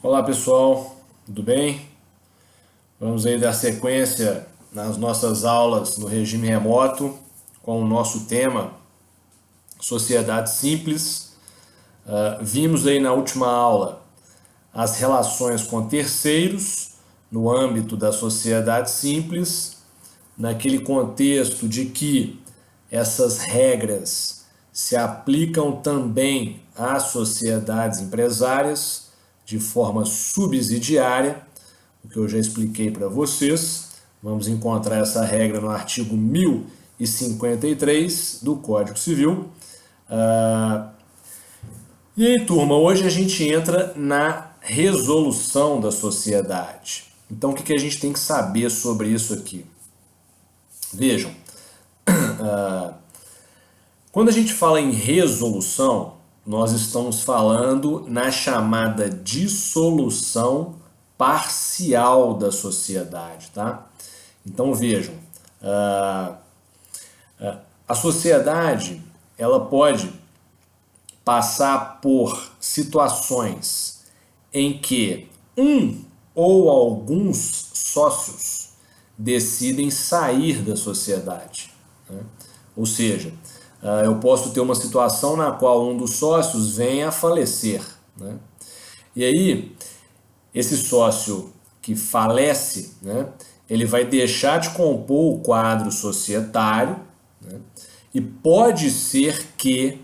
Olá pessoal, tudo bem? Vamos aí dar sequência nas nossas aulas no regime remoto com o nosso tema Sociedade Simples. Vimos aí na última aula as relações com terceiros no âmbito da sociedade simples, naquele contexto de que essas regras se aplicam também às sociedades empresárias de forma subsidiária, o que eu já expliquei para vocês. Vamos encontrar essa regra no artigo 1053 do Código Civil. E aí, turma, hoje a gente entra na resolução da sociedade. Então, o que a gente tem que saber sobre isso aqui? Vejam, quando a gente fala em resolução, nós estamos falando na chamada dissolução parcial da sociedade, tá? Então vejam, a sociedade ela pode passar por situações em que um ou alguns sócios decidem sair da sociedade, né? Ou seja, eu posso ter uma situação na qual um dos sócios venha a falecer, né? E aí, esse sócio que falece, né, ele vai deixar de compor o quadro societário, né, e pode ser que,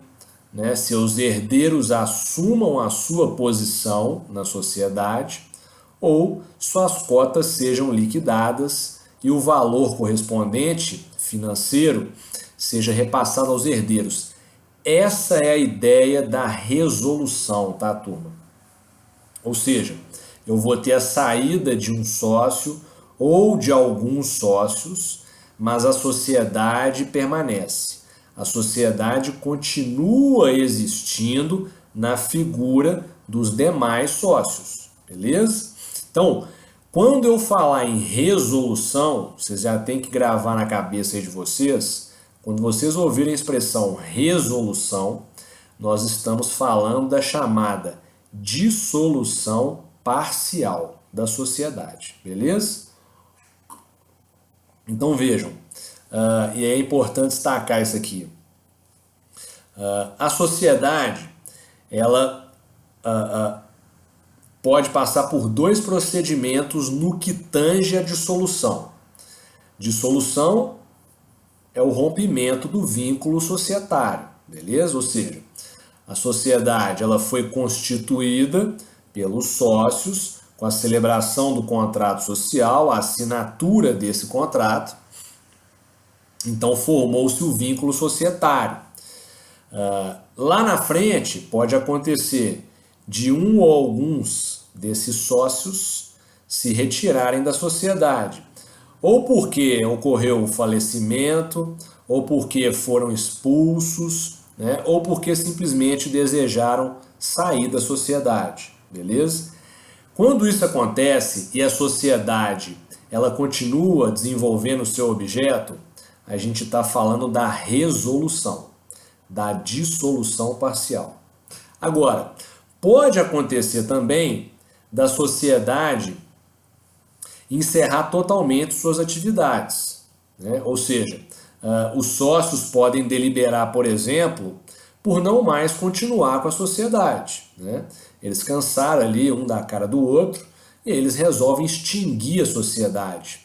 né, seus herdeiros assumam a sua posição na sociedade ou suas cotas sejam liquidadas e o valor correspondente financeiro seja repassado aos herdeiros. Essa é a ideia da resolução, tá, turma? Ou seja, eu vou ter a saída de um sócio ou de alguns sócios, mas a sociedade permanece. A sociedade continua existindo na figura dos demais sócios, beleza? Então, quando eu falar em resolução, vocês já tem que gravar na cabeça aí de vocês, quando vocês ouvirem a expressão resolução, nós estamos falando da chamada dissolução parcial da sociedade, beleza? Então vejam, e é importante destacar isso aqui. A sociedade, ela pode passar por dois procedimentos no que tange a dissolução. Dissolução é o rompimento do vínculo societário, beleza? Ou seja, a sociedade ela foi constituída pelos sócios com a celebração do contrato social, a assinatura desse contrato. Então formou-se o vínculo societário. Lá na frente pode acontecer de um ou alguns desses sócios se retirarem da sociedade, ou porque ocorreu o falecimento, ou porque foram expulsos, né? Ou porque simplesmente desejaram sair da sociedade, beleza? Quando isso acontece e a sociedade ela continua desenvolvendo o seu objeto, a gente está falando da resolução, da dissolução parcial. Agora, pode acontecer também da sociedade encerrar totalmente suas atividades, né? Ou seja, os sócios podem deliberar, por exemplo, por não mais continuar com a sociedade, né? Eles cansaram ali um da cara do outro e eles resolvem extinguir a sociedade.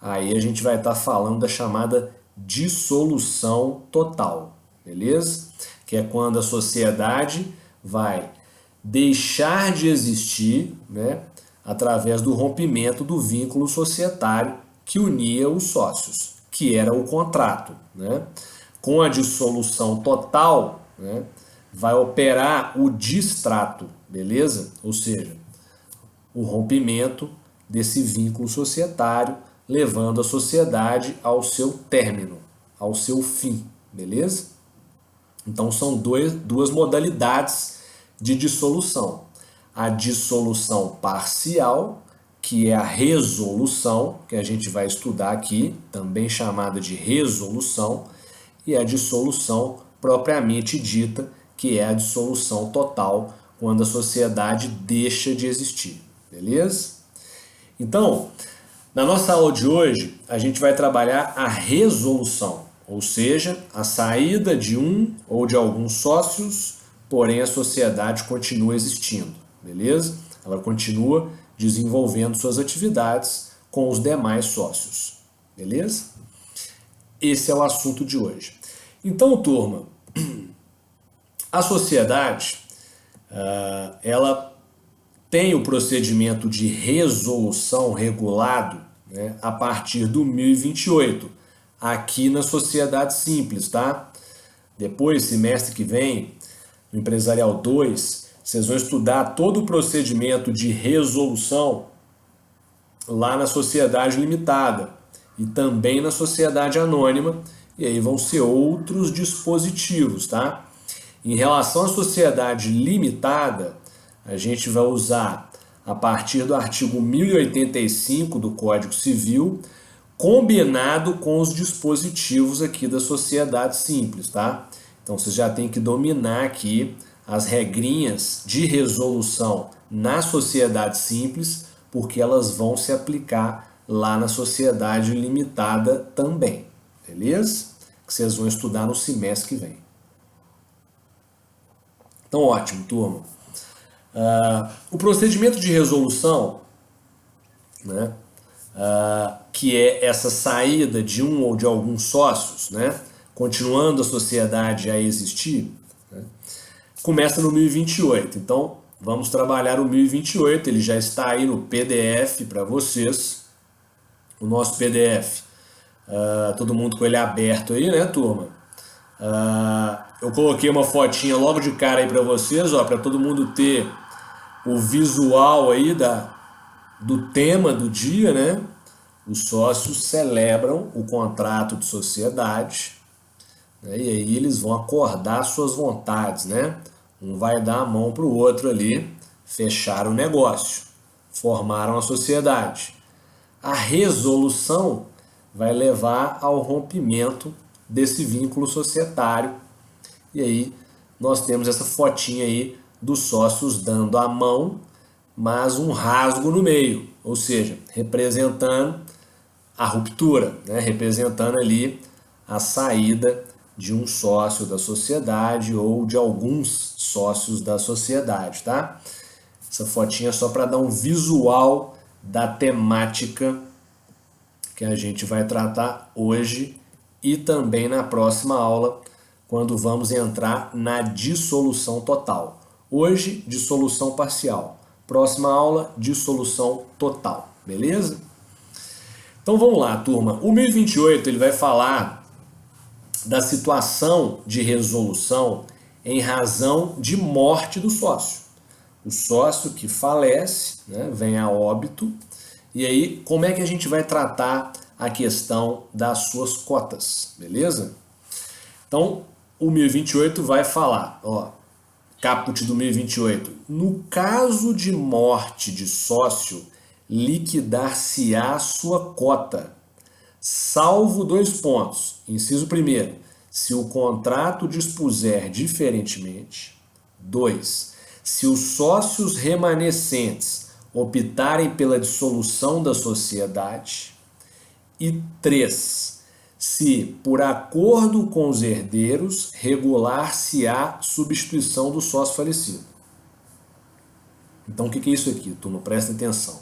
Aí a gente vai estar falando da chamada dissolução total, beleza? Que é quando a sociedade vai deixar de existir, né, através do rompimento do vínculo societário que unia os sócios, que era o contrato, né? Com a dissolução total, né, vai operar o distrato, beleza? Ou seja, o rompimento desse vínculo societário, levando a sociedade ao seu término, ao seu fim, beleza? Então são duas modalidades de dissolução. A dissolução parcial, que é a resolução, que a gente vai estudar aqui, também chamada de resolução, e a dissolução propriamente dita, que é a dissolução total, quando a sociedade deixa de existir, beleza? Então, na nossa aula de hoje, a gente vai trabalhar a resolução, ou seja, a saída de um ou de alguns sócios, porém a sociedade continua existindo, beleza? Ela continua desenvolvendo suas atividades com os demais sócios, beleza? Esse é o assunto de hoje. Então, turma, a sociedade, ela tem o procedimento de resolução regulado, né, a partir do 1028, aqui na sociedade simples, tá? Depois, semestre que vem, no Empresarial 2, vocês vão estudar todo o procedimento de resolução lá na sociedade limitada e também na sociedade anônima, e aí vão ser outros dispositivos, tá? Em relação à sociedade limitada, a gente vai usar a partir do artigo 1085 do Código Civil, combinado com os dispositivos aqui da sociedade simples, tá? Então vocês já tem que dominar aqui as regrinhas de resolução na sociedade simples, porque elas vão se aplicar lá na sociedade limitada também, beleza? Que vocês vão estudar no semestre que vem. Então, ótimo, turma. O procedimento de resolução, né, que é essa saída de um ou de alguns sócios, né, continuando a sociedade a existir, né, começa no 1028. Então, vamos trabalhar o 1028, ele já está aí no PDF para vocês, o nosso PDF. Todo mundo com ele aberto aí, né, turma? Eu coloquei uma fotinha logo de cara aí para vocês, ó, para todo mundo ter o visual aí do tema do dia, né? Os sócios celebram o contrato de sociedade, né? E aí eles vão acordar suas vontades, né? Um vai dar a mão para o outro ali, fecharam o negócio, formaram a sociedade. A resolução vai levar ao rompimento desse vínculo societário. E aí nós temos essa fotinha aí dos sócios dando a mão, mas um rasgo no meio, ou seja, representando a ruptura, né? Representando ali a saída de um sócio da sociedade ou de alguns sócios da sociedade, tá? Essa fotinha é só para dar um visual da temática que a gente vai tratar hoje e também na próxima aula, quando vamos entrar na dissolução total. Hoje, dissolução parcial. Próxima aula, dissolução total. Beleza? Então vamos lá, turma. O 1028 ele vai falar da situação de resolução em razão de morte do sócio. O sócio que falece, né, vem a óbito. E aí, como é que a gente vai tratar a questão das suas cotas? Beleza? Então, o 1028 vai falar, ó, caput do 1028. No caso de morte de sócio, liquidar-se-á sua cota, salvo 2 pontos. Inciso 1º, se o contrato dispuser diferentemente. 2, se os sócios remanescentes optarem pela dissolução da sociedade. E 3, se, por acordo com os herdeiros, regular-se-á substituição do sócio falecido. Então, o que é isso aqui, turma? Presta atenção.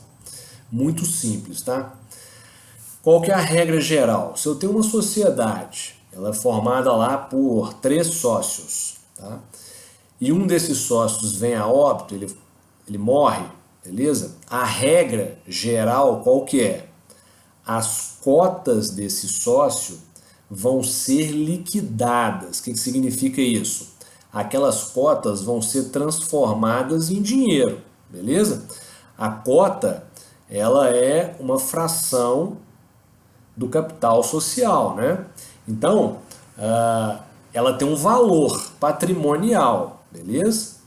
Muito simples, tá? Qual que é a regra geral? Se eu tenho uma sociedade, ela é formada lá por 3 sócios, tá? E um desses sócios vem a óbito, ele morre, beleza? A regra geral qual que é? As cotas desse sócio vão ser liquidadas. O que significa isso? Aquelas cotas vão ser transformadas em dinheiro, beleza? A cota, ela é uma fração do capital social, né? Então, ela tem um valor patrimonial, beleza?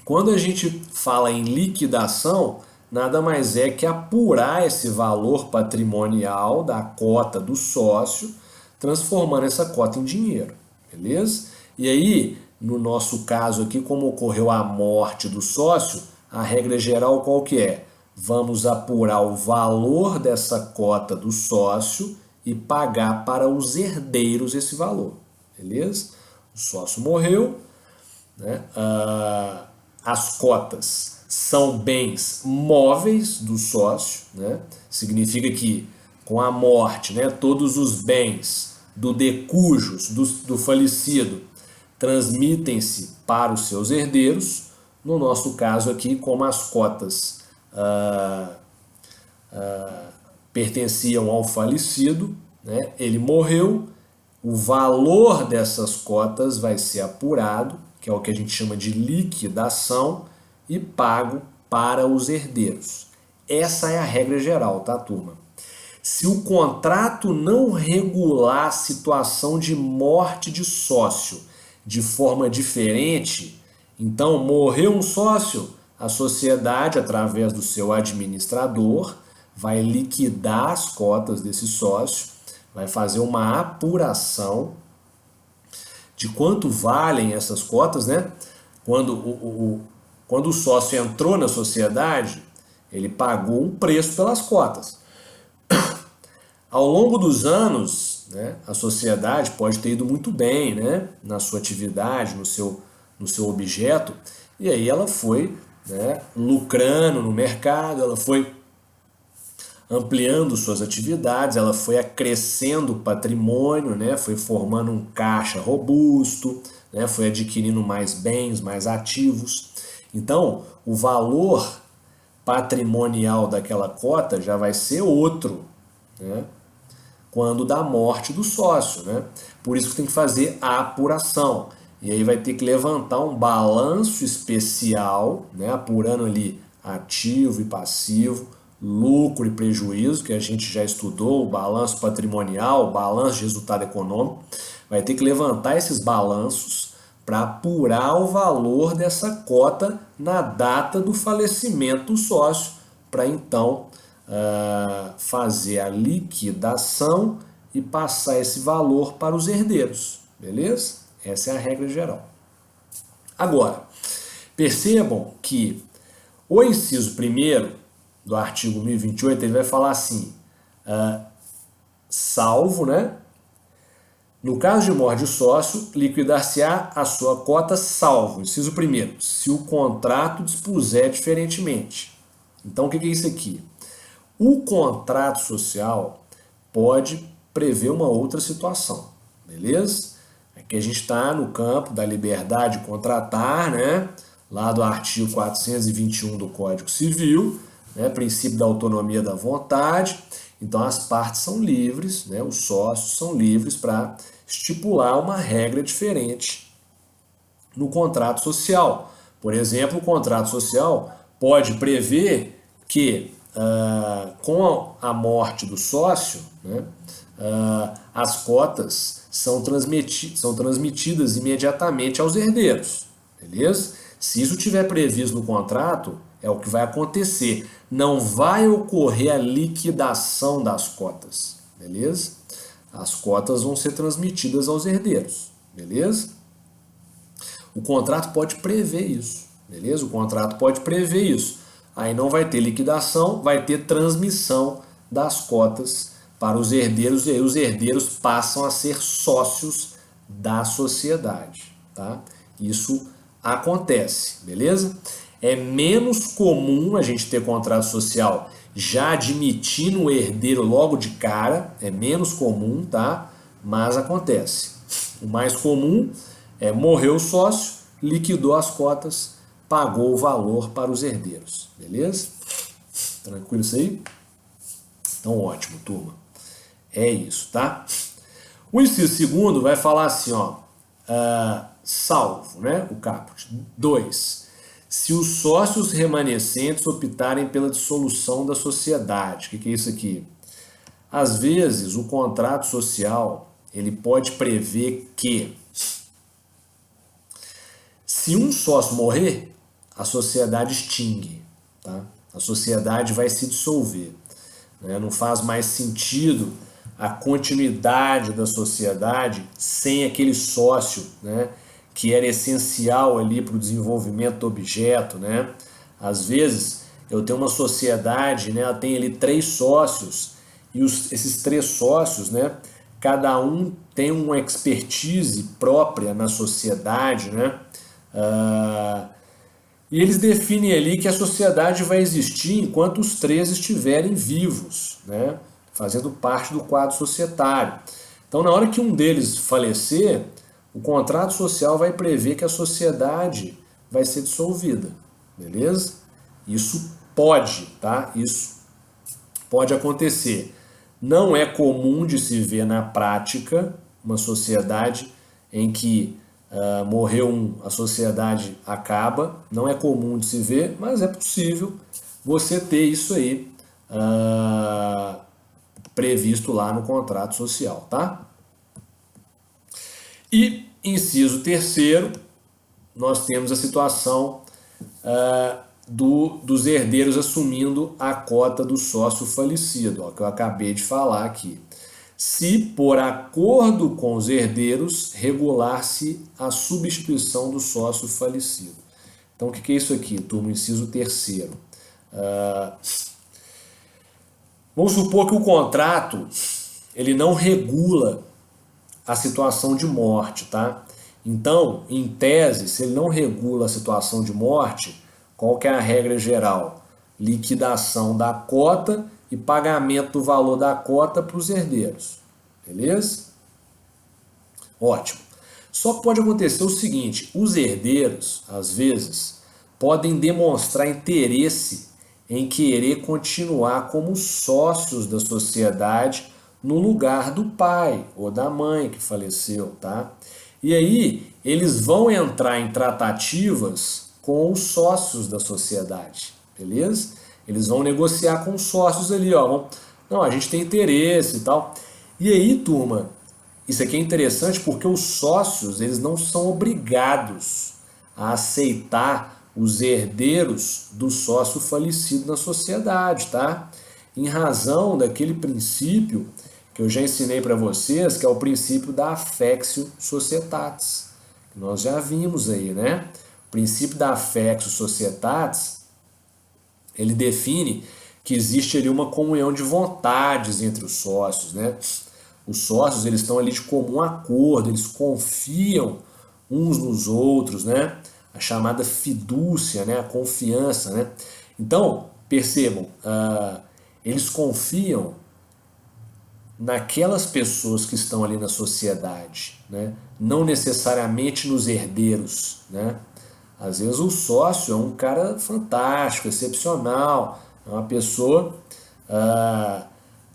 Quando a gente fala em liquidação, nada mais é que apurar esse valor patrimonial da cota do sócio, transformando essa cota em dinheiro, beleza? E aí, no nosso caso aqui, como ocorreu a morte do sócio, a regra geral qual que é? Vamos apurar o valor dessa cota do sócio e pagar para os herdeiros esse valor, beleza? O sócio morreu, né? As cotas são bens móveis do sócio, né? Significa que com a morte, né, todos os bens do decujus, do falecido, transmitem-se para os seus herdeiros. No nosso caso aqui, como as cotas pertenciam ao falecido, né, ele morreu, o valor dessas cotas vai ser apurado, que é o que a gente chama de liquidação, e pago para os herdeiros. Essa é a regra geral, tá, turma? Se o contrato não regular a situação de morte de sócio de forma diferente, então morreu um sócio, a sociedade, através do seu administrador, vai liquidar as cotas desse sócio, vai fazer uma apuração de quanto valem essas cotas, né? Quando o sócio entrou na sociedade, ele pagou um preço pelas cotas. Ao longo dos anos, né, a sociedade pode ter ido muito bem, né, na sua atividade, no seu objeto, e aí ela foi, né, lucrando no mercado, ela foi ampliando suas atividades, ela foi acrescendo patrimônio, né, foi formando um caixa robusto, né, foi adquirindo mais bens, mais ativos. Então, o valor patrimonial daquela cota já vai ser outro, né, quando da morte do sócio, né? Por isso que tem que fazer a apuração. E aí vai ter que levantar um balanço especial, né? Apurando ali ativo e passivo, lucro e prejuízo, que a gente já estudou, o balanço patrimonial, o balanço de resultado econômico. Vai ter que levantar esses balanços para apurar o valor dessa cota na data do falecimento do sócio, para então fazer a liquidação e passar esse valor para os herdeiros, beleza? Essa é a regra geral. Agora, percebam que o inciso 1º do artigo 1028, ele vai falar assim, salvo, né? No caso de morte do sócio, liquidar-se-á a sua cota salvo, inciso 1º, se o contrato dispuser diferentemente. Então, o que é isso aqui? O contrato social pode prever uma outra situação, beleza? Aqui a gente está no campo da liberdade de contratar, né? Lá do artigo 421 do Código Civil, né? Princípio da autonomia da vontade. Então as partes são livres, né? Os sócios são livres para estipular uma regra diferente no contrato social. Por exemplo, o contrato social pode prever que com a morte do sócio, né, as cotas são transmitidas imediatamente aos herdeiros, beleza? Se isso tiver previsto no contrato, é o que vai acontecer. Não vai ocorrer a liquidação das cotas, beleza? As cotas vão ser transmitidas aos herdeiros, beleza? O contrato pode prever isso, beleza? O contrato pode prever isso. Aí não vai ter liquidação, vai ter transmissão das cotas para os herdeiros, e aí os herdeiros passam a ser sócios da sociedade, tá? Isso acontece, beleza? É menos comum a gente ter contrato social já admitindo o herdeiro logo de cara, é menos comum, tá? Mas acontece. O mais comum é morreu o sócio, liquidou as cotas, pagou o valor para os herdeiros, beleza? Tranquilo isso aí? Então, ótimo, turma. É isso, tá? O inciso 2º vai falar assim, ó, salvo, né, o caput. 2. Se os sócios remanescentes optarem pela dissolução da sociedade. O que é isso aqui? Às vezes, o contrato social, ele pode prever que se um sócio morrer, a sociedade extingue, tá? A sociedade vai se dissolver, né? Não faz mais sentido a continuidade da sociedade sem aquele sócio, né, que era essencial ali para o desenvolvimento do objeto, né? Às vezes eu tenho uma sociedade, né? Ela tem ali 3 sócios e esses 3 sócios, né? Cada um tem uma expertise própria na sociedade, né? E eles definem ali que a sociedade vai existir enquanto os 3 estiverem vivos, né? Fazendo parte do quadro societário. Então, na hora que um deles falecer, o contrato social vai prever que a sociedade vai ser dissolvida, beleza? Isso pode, tá? Isso pode acontecer. Não é comum de se ver na prática uma sociedade em que morreu um, a sociedade acaba. Não é comum de se ver, mas é possível você ter isso aí previsto lá no contrato social, tá? E, inciso terceiro, nós temos a situação dos herdeiros assumindo a cota do sócio falecido, ó, que eu acabei de falar aqui. Se, por acordo com os herdeiros, regular-se a substituição do sócio falecido. Então, o que é isso aqui, turma? Inciso terceiro. Vamos supor que o contrato ele não regula a situação de morte, tá? Então, em tese, se ele não regula a situação de morte, qual que é a regra geral? Liquidação da cota e pagamento do valor da cota para os herdeiros. Beleza? Ótimo. Só pode acontecer o seguinte, os herdeiros, às vezes, podem demonstrar interesse em querer continuar como sócios da sociedade no lugar do pai ou da mãe que faleceu, tá? E aí eles vão entrar em tratativas com os sócios da sociedade, beleza? Eles vão negociar com os sócios ali, ó. Não, a gente tem interesse e tal. E aí, turma, isso aqui é interessante porque os sócios, eles não são obrigados a aceitar os herdeiros do sócio falecido na sociedade, tá? Em razão daquele princípio que eu já ensinei para vocês, que é o princípio da affectio societatis. Nós já vimos aí, né? O princípio da affectio societatis, ele define que existe ali uma comunhão de vontades entre os sócios, né? Os sócios, eles estão ali de comum acordo, eles confiam uns nos outros, né? A chamada fidúcia, né? A confiança, né? Então, percebam, eles confiam naquelas pessoas que estão ali na sociedade, né? Não necessariamente nos herdeiros, né? Às vezes o sócio é um cara fantástico, excepcional, é uma pessoa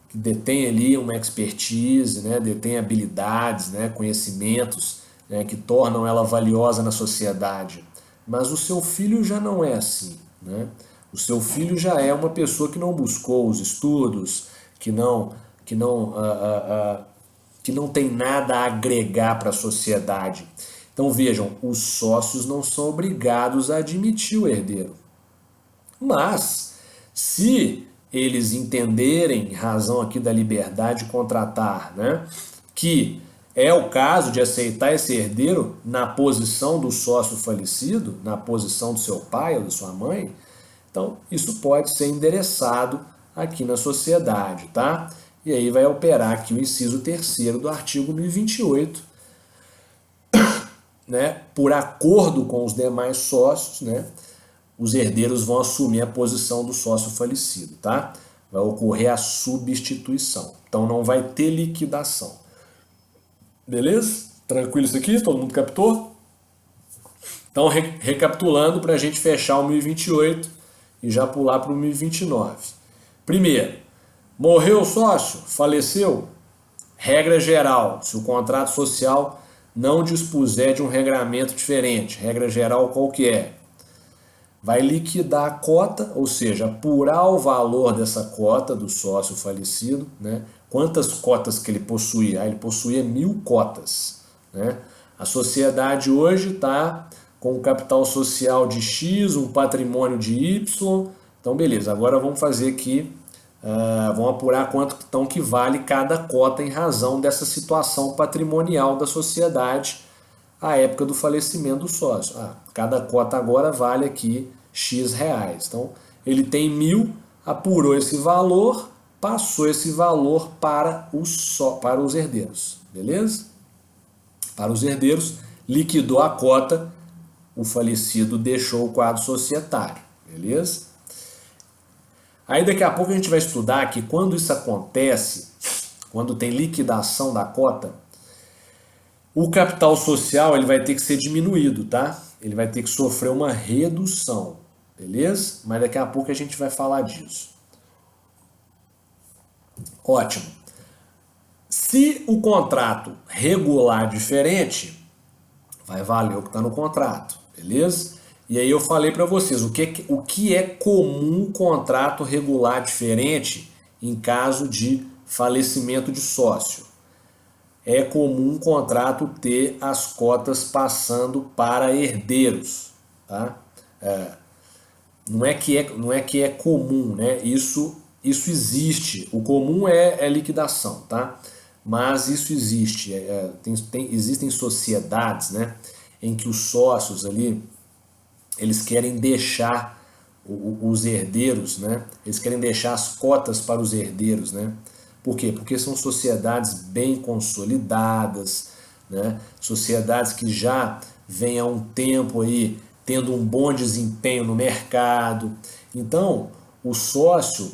que detém ali uma expertise, né? Detém habilidades, né? Conhecimentos, né? Que tornam ela valiosa na sociedade. Mas o seu filho já não é assim, né? O seu filho já é uma pessoa que não buscou os estudos, que não tem nada a agregar para a sociedade. Então vejam, os sócios não são obrigados a admitir o herdeiro. Mas, se eles entenderem, em razão aqui da liberdade de contratar, né, que é o caso de aceitar esse herdeiro na posição do sócio falecido, na posição do seu pai ou da sua mãe, então isso pode ser endereçado aqui na sociedade, tá? E aí vai operar aqui o inciso 3º do artigo 1028, né? Por acordo com os demais sócios, né? Os herdeiros vão assumir a posição do sócio falecido, tá? Vai ocorrer a substituição. Então não vai ter liquidação. Beleza? Tranquilo isso aqui? Todo mundo captou? Então, recapitulando para a gente fechar o 1028 e já pular para o 1029. Primeiro, morreu o sócio? Faleceu? Regra geral, se o contrato social não dispuser de um regramento diferente, regra geral qual que é? Vai liquidar a cota, ou seja, apurar o valor dessa cota do sócio falecido, né? Quantas cotas que ele possuía? Ele possuía 1000 cotas, né? A sociedade hoje está com um capital social de X, um patrimônio de Y. Então, beleza, agora vamos fazer aqui, vamos apurar quanto então que vale cada cota em razão dessa situação patrimonial da sociedade à época do falecimento do sócio. Cada cota agora vale aqui X reais. Então, ele tem 1.000, apurou esse valor, passou esse valor para os herdeiros, beleza? Para os herdeiros, liquidou a cota, o falecido deixou o quadro societário, beleza? Aí daqui a pouco a gente vai estudar que quando isso acontece, quando tem liquidação da cota, o capital social ele vai ter que ser diminuído, tá? Ele vai ter que sofrer uma redução, beleza? Mas daqui a pouco a gente vai falar disso. Ótimo. Se o contrato regular diferente, vai valer o que está no contrato, beleza? E aí eu falei para vocês o que é comum contrato regular diferente em caso de falecimento de sócio. É comum um contrato ter as cotas passando para herdeiros, tá? Não é que é comum, né? Isso existe. O comum é liquidação, tá? Mas isso existe. Existem sociedades, né, em que os sócios ali eles querem deixar os herdeiros, né? Eles querem deixar as cotas para os herdeiros, né? Por quê? Porque são sociedades bem consolidadas, né? Sociedades que já vêm há um tempo aí tendo um bom desempenho no mercado. Então, o sócio,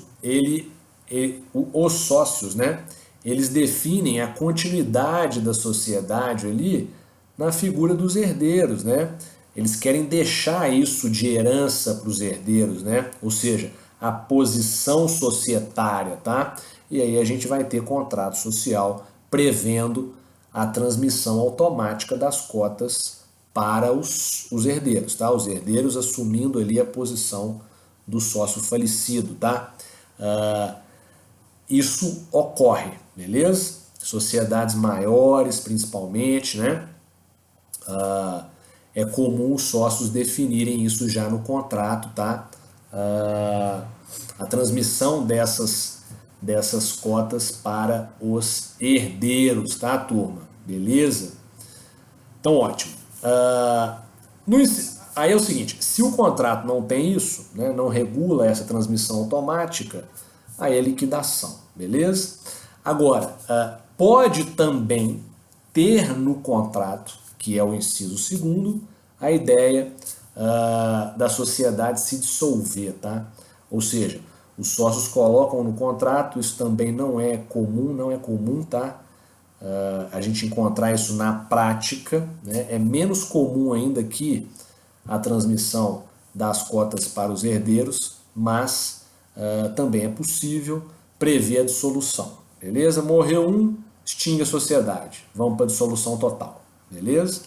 os sócios, né? Eles definem a continuidade da sociedade ali na figura dos herdeiros, né? Eles querem deixar isso de herança para os herdeiros, né? Ou seja, a posição societária, tá? E aí a gente vai ter contrato social prevendo a transmissão automática das cotas para os herdeiros, tá? Os herdeiros assumindo ali a posição do sócio falecido, tá? Isso ocorre, beleza? Sociedades maiores, principalmente, né? É comum os sócios definirem isso já no contrato, tá? A transmissão dessas cotas para os herdeiros, tá, turma? Beleza? Então, ótimo. Aí é o seguinte, se o contrato não tem isso, né, não regula essa transmissão automática, aí é liquidação, beleza? Agora, pode também ter no contrato, que é o inciso 2º, a ideia da sociedade se dissolver, tá? Ou seja, os sócios colocam no contrato, isso também não é comum, tá? A gente encontrar isso na prática, né? É menos comum ainda que a transmissão das cotas para os herdeiros, mas também é possível prever a dissolução, beleza? Morreu um, extingue a sociedade, vamos para a dissolução total, beleza?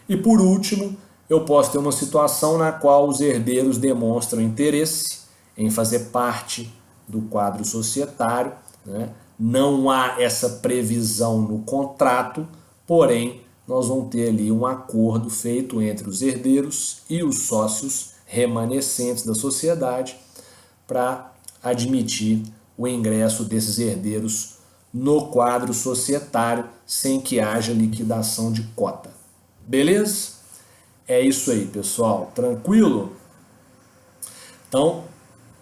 E por último, eu posso ter uma situação na qual os herdeiros demonstram interesse em fazer parte do quadro societário, né? Não há essa previsão no contrato, porém nós vamos ter ali um acordo feito entre os herdeiros e os sócios remanescentes da sociedade para admitir o ingresso desses herdeiros no quadro societário sem que haja liquidação de cota. Beleza? É isso aí, pessoal. Tranquilo? Então,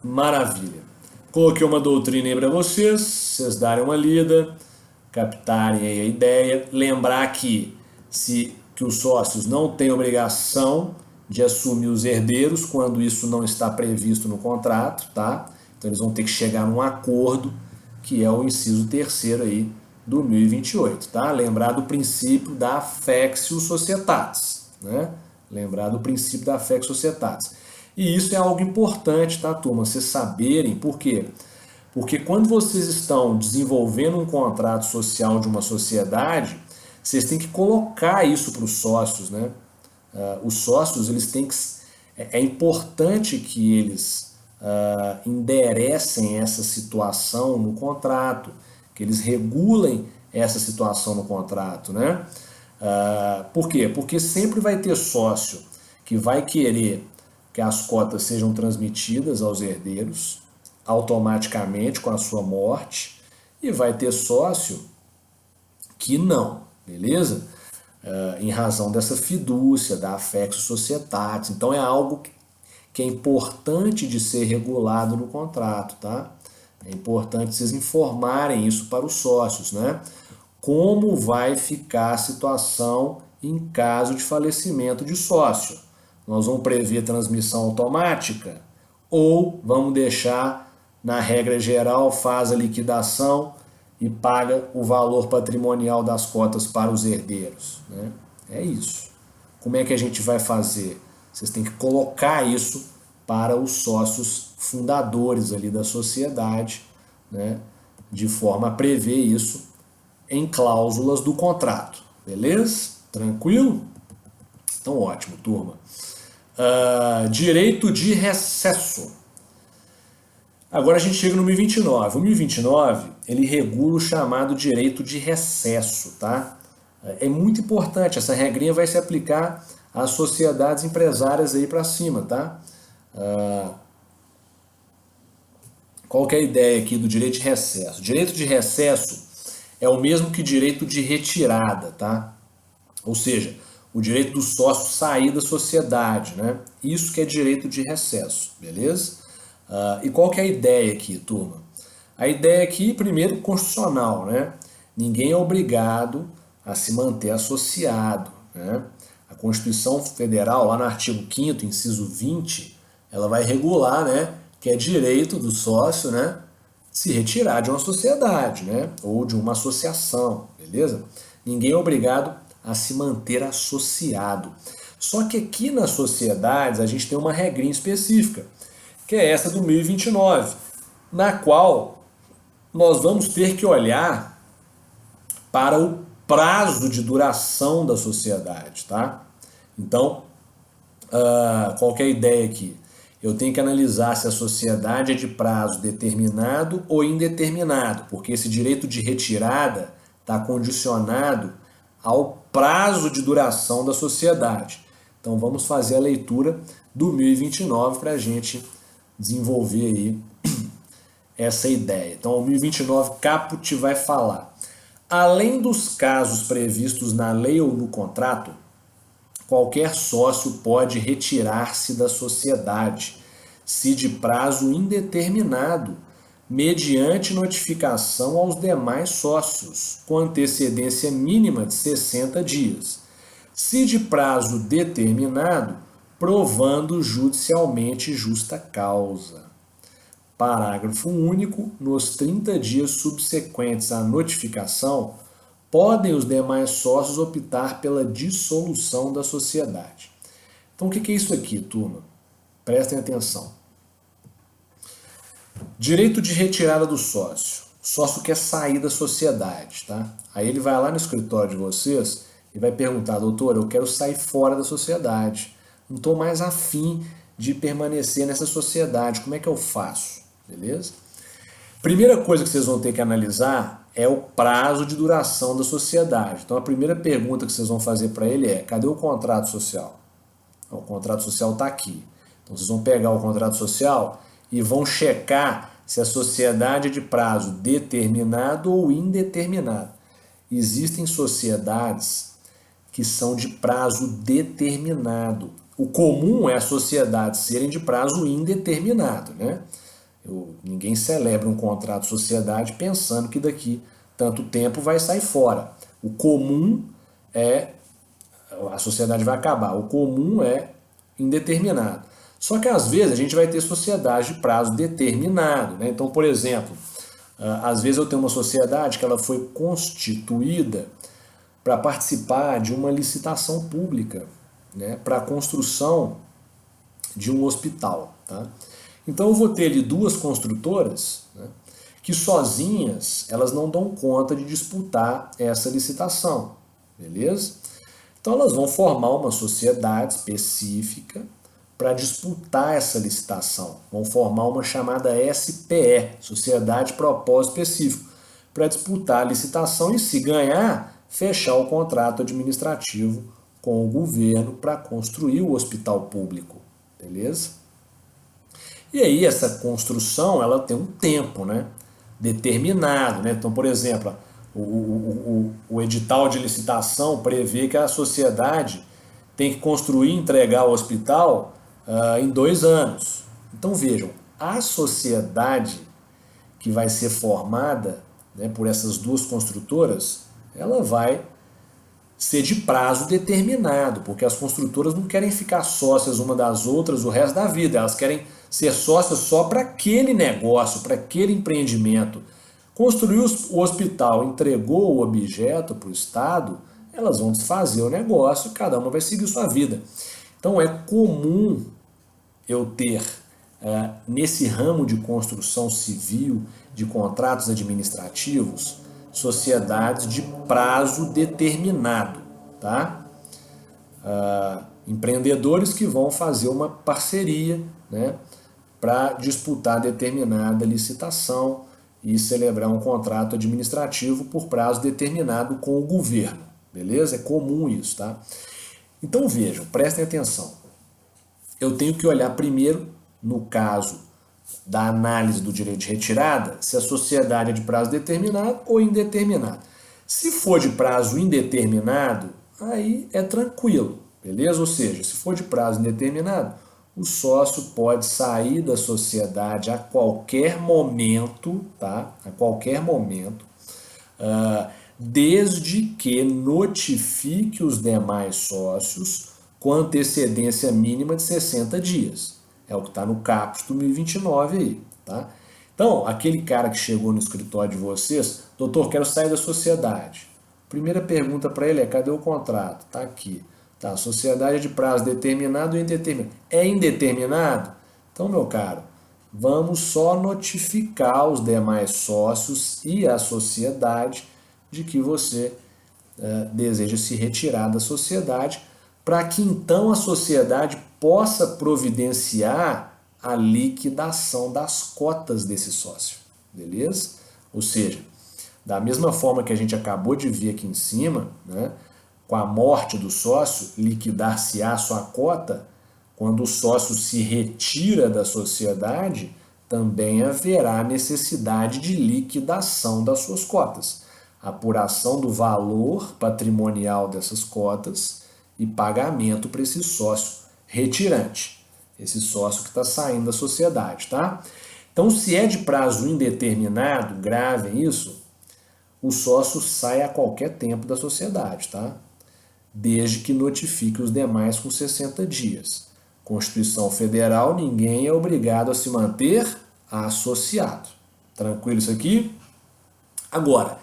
maravilha. Coloquei uma doutrina aí para vocês darem uma lida, captarem aí a ideia. Lembrar que os sócios não têm obrigação de assumir os herdeiros quando isso não está previsto no contrato, tá? Então eles vão ter que chegar num acordo, que é o inciso 3º aí do 1028, tá? Lembrar do princípio da Fectio Societatis, né? Lembrar do princípio da Fectio Societatis. E isso é algo importante, tá, turma? Vocês saberem por quê? Porque quando vocês estão desenvolvendo um contrato social de uma sociedade, vocês têm que colocar isso para os sócios, né? Os sócios, eles têm que... É importante que eles enderecem essa situação no contrato, que eles regulem essa situação no contrato, né? Por quê? Porque sempre vai ter sócio que vai querer que as cotas sejam transmitidas aos herdeiros automaticamente com a sua morte, e vai ter sócio que não, beleza? em razão dessa fidúcia, da affectio societatis. Então é algo que é importante de ser regulado no contrato, tá? É importante vocês informarem isso para os sócios, né? Como vai ficar a situação em caso de falecimento de sócio? Nós vamos prever transmissão automática ou vamos deixar na regra geral, faz a liquidação e paga o valor patrimonial das cotas para os herdeiros, né? É isso. Como é que a gente vai fazer? Vocês têm que colocar isso para os sócios fundadores ali da sociedade, né? De forma a prever isso em cláusulas do contrato. Beleza? Tranquilo? Então, ótimo, turma. Direito de recesso. Agora a gente chega no 1029. O 1029, ele regula o chamado direito de recesso, tá? É muito importante, essa regrinha vai se aplicar às sociedades empresárias aí para cima, tá? Qual que é a ideia aqui do direito de recesso? Direito de recesso é o mesmo que direito de retirada, tá? Ou seja, o direito do sócio sair da sociedade, né? Isso que é direito de recesso, beleza? E qual que é a ideia aqui, turma? A ideia aqui, primeiro, constitucional, né? Ninguém é obrigado a se manter associado, né? A Constituição Federal, lá no artigo 5º, inciso 20, ela vai regular, né, que é direito do sócio, né, se retirar de uma sociedade, né, ou de uma associação, beleza? Ninguém é obrigado a se manter associado. Só que aqui nas sociedades a gente tem uma regrinha específica, que é essa do 1029, na qual nós vamos ter que olhar para o prazo de duração da sociedade, tá? Então, qual que é a ideia aqui? Eu tenho que analisar se a sociedade é de prazo determinado ou indeterminado, porque esse direito de retirada está condicionado ao prazo de duração da sociedade. Então vamos fazer a leitura do 1029 para a gente desenvolver aí essa ideia. Então o 1029 caput vai falar: além dos casos previstos na lei ou no contrato, qualquer sócio pode retirar-se da sociedade, se de prazo indeterminado, mediante notificação aos demais sócios, com antecedência mínima de 60 dias. Se de prazo determinado, provando judicialmente justa causa. Parágrafo único. Nos 30 dias subsequentes à notificação, podem os demais sócios optar pela dissolução da sociedade. Então, o que é isso aqui, turma? Prestem atenção. Direito de retirada do sócio. O sócio quer sair da sociedade, tá? Aí ele vai lá no escritório de vocês e vai perguntar: doutor, eu quero sair fora da sociedade. Não estou mais afim de permanecer nessa sociedade. Como é que eu faço? Beleza? Primeira coisa que vocês vão ter que analisar é o prazo de duração da sociedade. Então a primeira pergunta que vocês vão fazer para ele é: cadê o contrato social? O contrato social está aqui. Então vocês vão pegar o contrato social e vão checar se a sociedade é de prazo determinado ou indeterminado. Existem sociedades que são de prazo determinado. O comum é as sociedades serem de prazo indeterminado, né? Ninguém celebra um contrato de sociedade pensando que daqui tanto tempo vai sair fora. O comum é a sociedade vai acabar. O comum é indeterminado. Só que às vezes a gente vai ter sociedade de prazo determinado, né? Então, por exemplo, às vezes eu tenho uma sociedade que ela foi constituída para participar de uma licitação pública, né, para a construção de um hospital, tá? Então eu vou ter ali duas construtoras, né, que sozinhas elas não dão conta de disputar essa licitação, beleza? Então elas vão formar uma sociedade específica para disputar essa licitação. Vão formar uma chamada SPE, Sociedade de Propósito Específico, para disputar a licitação e, se ganhar, fechar o contrato administrativo com o governo para construir o hospital público, beleza? E aí essa construção ela tem um tempo, né, determinado, né? Então, por exemplo, O edital de licitação prevê que a sociedade tem que construir e entregar o hospital em 2 anos. Então vejam, a sociedade que vai ser formada, né, por essas duas construtoras, ela vai ser de prazo determinado, porque as construtoras não querem ficar sócias uma das outras o resto da vida, elas querem ser sócias só para aquele negócio, para aquele empreendimento. Construiu o hospital, entregou o objeto para o Estado, elas vão desfazer o negócio e cada uma vai seguir sua vida. Então é comum eu ter, nesse ramo de construção civil, de contratos administrativos, sociedades de prazo determinado, tá? Empreendedores que vão fazer uma parceria, né, para disputar determinada licitação e celebrar um contrato administrativo por prazo determinado com o governo, beleza? É comum isso, tá? Então vejam, prestem atenção. Eu tenho que olhar primeiro, no caso da análise do direito de retirada, se a sociedade é de prazo determinado ou indeterminado. Se for de prazo indeterminado, aí é tranquilo, beleza? Ou seja, se for de prazo indeterminado, o sócio pode sair da sociedade a qualquer momento, tá? A qualquer momento, desde que notifique os demais sócios com antecedência mínima de 60 dias. É o que está no caput do 1029 aí, tá? Então, aquele cara que chegou no escritório de vocês, doutor, quero sair da sociedade. Primeira pergunta para ele é, cadê o contrato? Tá aqui. Tá, sociedade é de prazo determinado ou indeterminado? É indeterminado? Então, meu caro, vamos só notificar os demais sócios e a sociedade de que você deseja se retirar da sociedade, para que então a sociedade possa providenciar a liquidação das cotas desse sócio, beleza? Ou seja, da mesma forma que a gente acabou de ver aqui em cima, né, com a morte do sócio, liquidar-se-á sua cota, quando o sócio se retira da sociedade, também haverá necessidade de liquidação das suas cotas, apuração do valor patrimonial dessas cotas e pagamento para esse sócio retirante, esse sócio que está saindo da sociedade, tá? Então, se é de prazo indeterminado, gravem isso, o sócio sai a qualquer tempo da sociedade, tá? Desde que notifique os demais com 60 dias. Constituição Federal, ninguém é obrigado a se manter associado. Tranquilo isso aqui? Agora,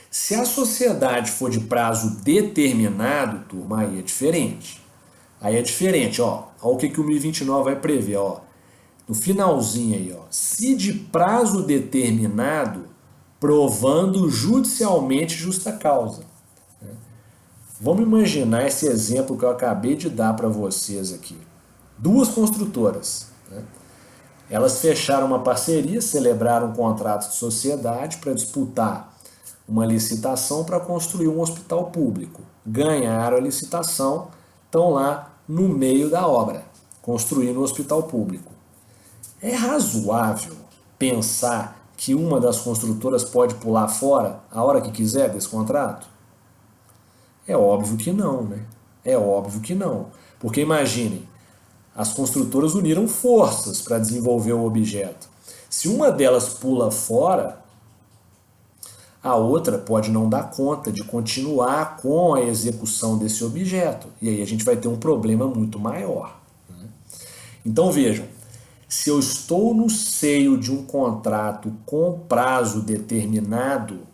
se a sociedade for de prazo determinado, turma, aí é diferente. Aí é diferente, ó. Olha o que o 1029 vai prever, ó. No finalzinho aí, ó. Se de prazo determinado, provando judicialmente justa causa. Vamos imaginar esse exemplo que eu acabei de dar para vocês aqui. Duas construtoras, né? Elas fecharam uma parceria, celebraram um contrato de sociedade para disputar uma licitação para construir um hospital público. Ganharam a licitação, estão lá no meio da obra, construindo um hospital público. É razoável pensar que uma das construtoras pode pular fora a hora que quiser desse contrato? É óbvio que não, né? É óbvio que não. Porque imaginem, as construtoras uniram forças para desenvolver o objeto. Se uma delas pula fora, a outra pode não dar conta de continuar com a execução desse objeto. E aí a gente vai ter um problema muito maior, né? Então vejam, se eu estou no seio de um contrato com prazo determinado,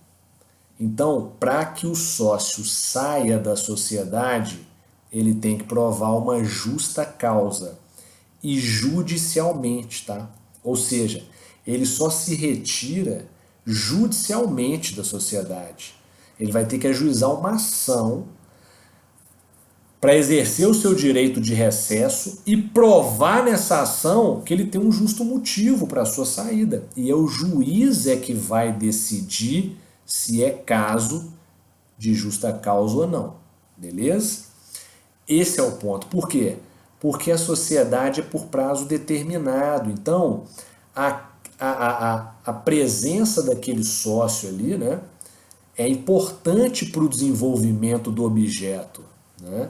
então, para que o sócio saia da sociedade, ele tem que provar uma justa causa e judicialmente, tá? Ou seja, ele só se retira judicialmente da sociedade. Ele vai ter que ajuizar uma ação para exercer o seu direito de recesso e provar nessa ação que ele tem um justo motivo para a sua saída. E é o juiz que vai decidir se é caso de justa causa ou não, beleza? Esse é o ponto. Por quê? Porque a sociedade é por prazo determinado. Então, a presença daquele sócio ali, né, é importante para o desenvolvimento do objeto, né?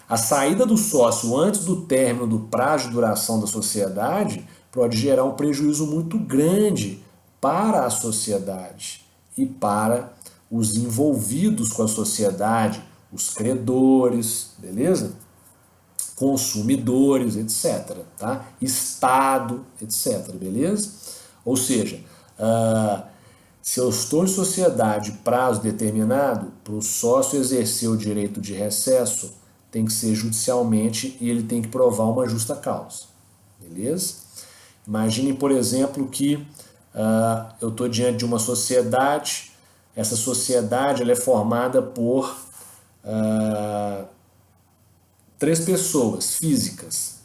A saída do sócio antes do término do prazo de duração da sociedade pode gerar um prejuízo muito grande para a sociedade e para os envolvidos com a sociedade, os credores, beleza? Consumidores, etc. Tá? Estado, etc. Beleza? Ou seja, se eu estou em sociedade prazo determinado, para o sócio exercer o direito de recesso, tem que ser judicialmente e ele tem que provar uma justa causa. Beleza? Imaginem, por exemplo, que eu estou diante de uma sociedade, essa sociedade ela é formada por 3 pessoas físicas.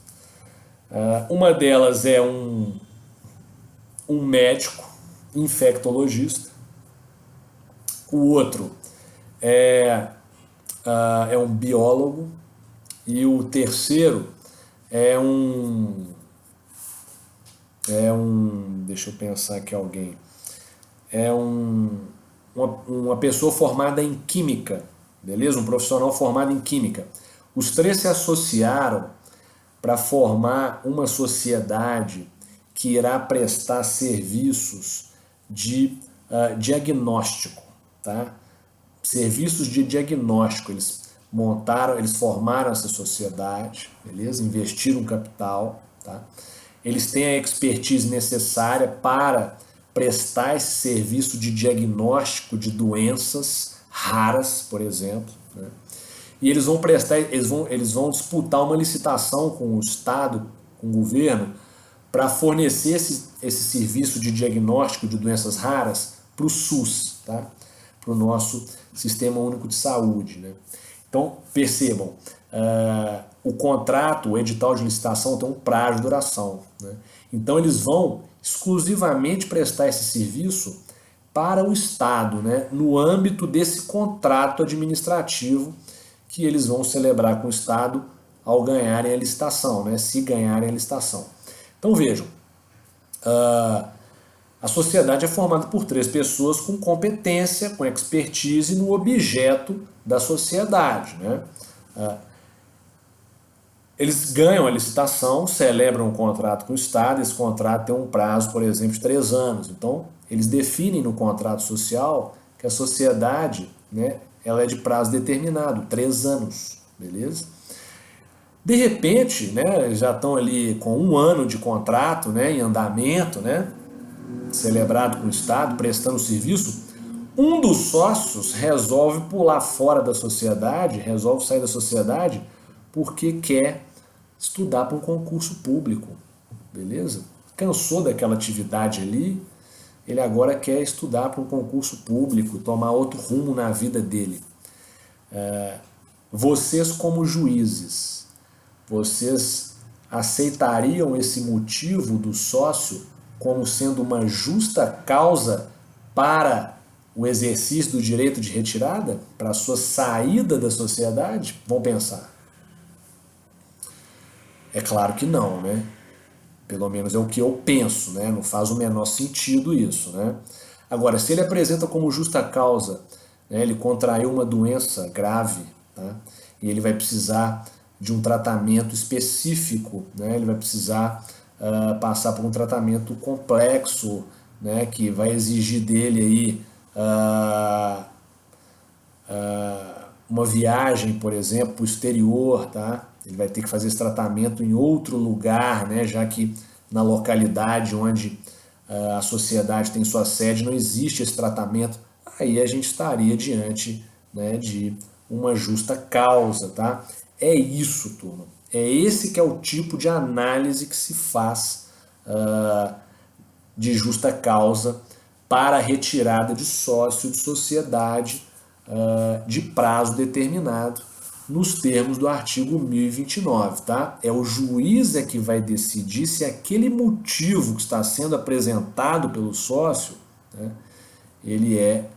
Uma delas é um médico, infectologista. O outro é um biólogo. E o terceiro é deixa eu pensar aqui alguém. É uma pessoa formada em química, beleza? Um profissional formado em química. Os 3 se associaram para formar uma sociedade que irá prestar serviços de diagnóstico, tá? Serviços de diagnóstico. Eles formaram essa sociedade, beleza? Investiram capital, tá? Eles têm a expertise necessária para prestar esse serviço de diagnóstico de doenças raras, por exemplo, né? E eles vão disputar uma licitação com o Estado, com o governo, para fornecer esse serviço de diagnóstico de doenças raras para o SUS, tá? Para o nosso Sistema Único de Saúde, né? Então, percebam, o contrato, o edital de licitação tem um prazo de duração, né? Então, eles vão exclusivamente prestar esse serviço para o Estado, né? No âmbito desse contrato administrativo que eles vão celebrar com o Estado ao ganharem a licitação, né? Se ganharem a licitação. Então, vejam, a sociedade é formada por 3 pessoas com competência, com expertise no objeto da sociedade, né? Eles ganham a licitação, celebram um contrato com o Estado, esse contrato tem um prazo, por exemplo, de 3 anos. Então, eles definem no contrato social que a sociedade, né, ela é de prazo determinado, 3 anos, beleza? De repente, né, já estão ali com 1 ano de contrato, né, em andamento, né, celebrado com o Estado, prestando serviço, um dos sócios resolve pular fora da sociedade, resolve sair da sociedade porque quer estudar para um concurso público, beleza? Cansou daquela atividade ali, ele agora quer estudar para um concurso público, tomar outro rumo na vida dele. Vocês como juízes, vocês aceitariam esse motivo do sócio como sendo uma justa causa para o exercício do direito de retirada, para a sua saída da sociedade? Vão pensar. É claro que não, né? Pelo menos é o que eu penso, né? Não faz o menor sentido isso, né? Agora, se ele apresenta como justa causa, né, ele contraiu uma doença grave, tá? E ele vai precisar de um tratamento específico, né? Ele vai precisar passar por um tratamento complexo, né? Que vai exigir dele aí uma viagem, por exemplo, para o exterior, tá? Ele vai ter que fazer esse tratamento em outro lugar, né? Já que na localidade onde a sociedade tem sua sede não existe esse tratamento. Aí a gente estaria diante, né, de uma justa causa, tá? É isso, turma. É esse que é o tipo de análise que se faz de justa causa para a retirada de sócio de sociedade de prazo determinado nos termos do artigo 1029, tá? É o juiz que vai decidir se aquele motivo que está sendo apresentado pelo sócio, né, ele é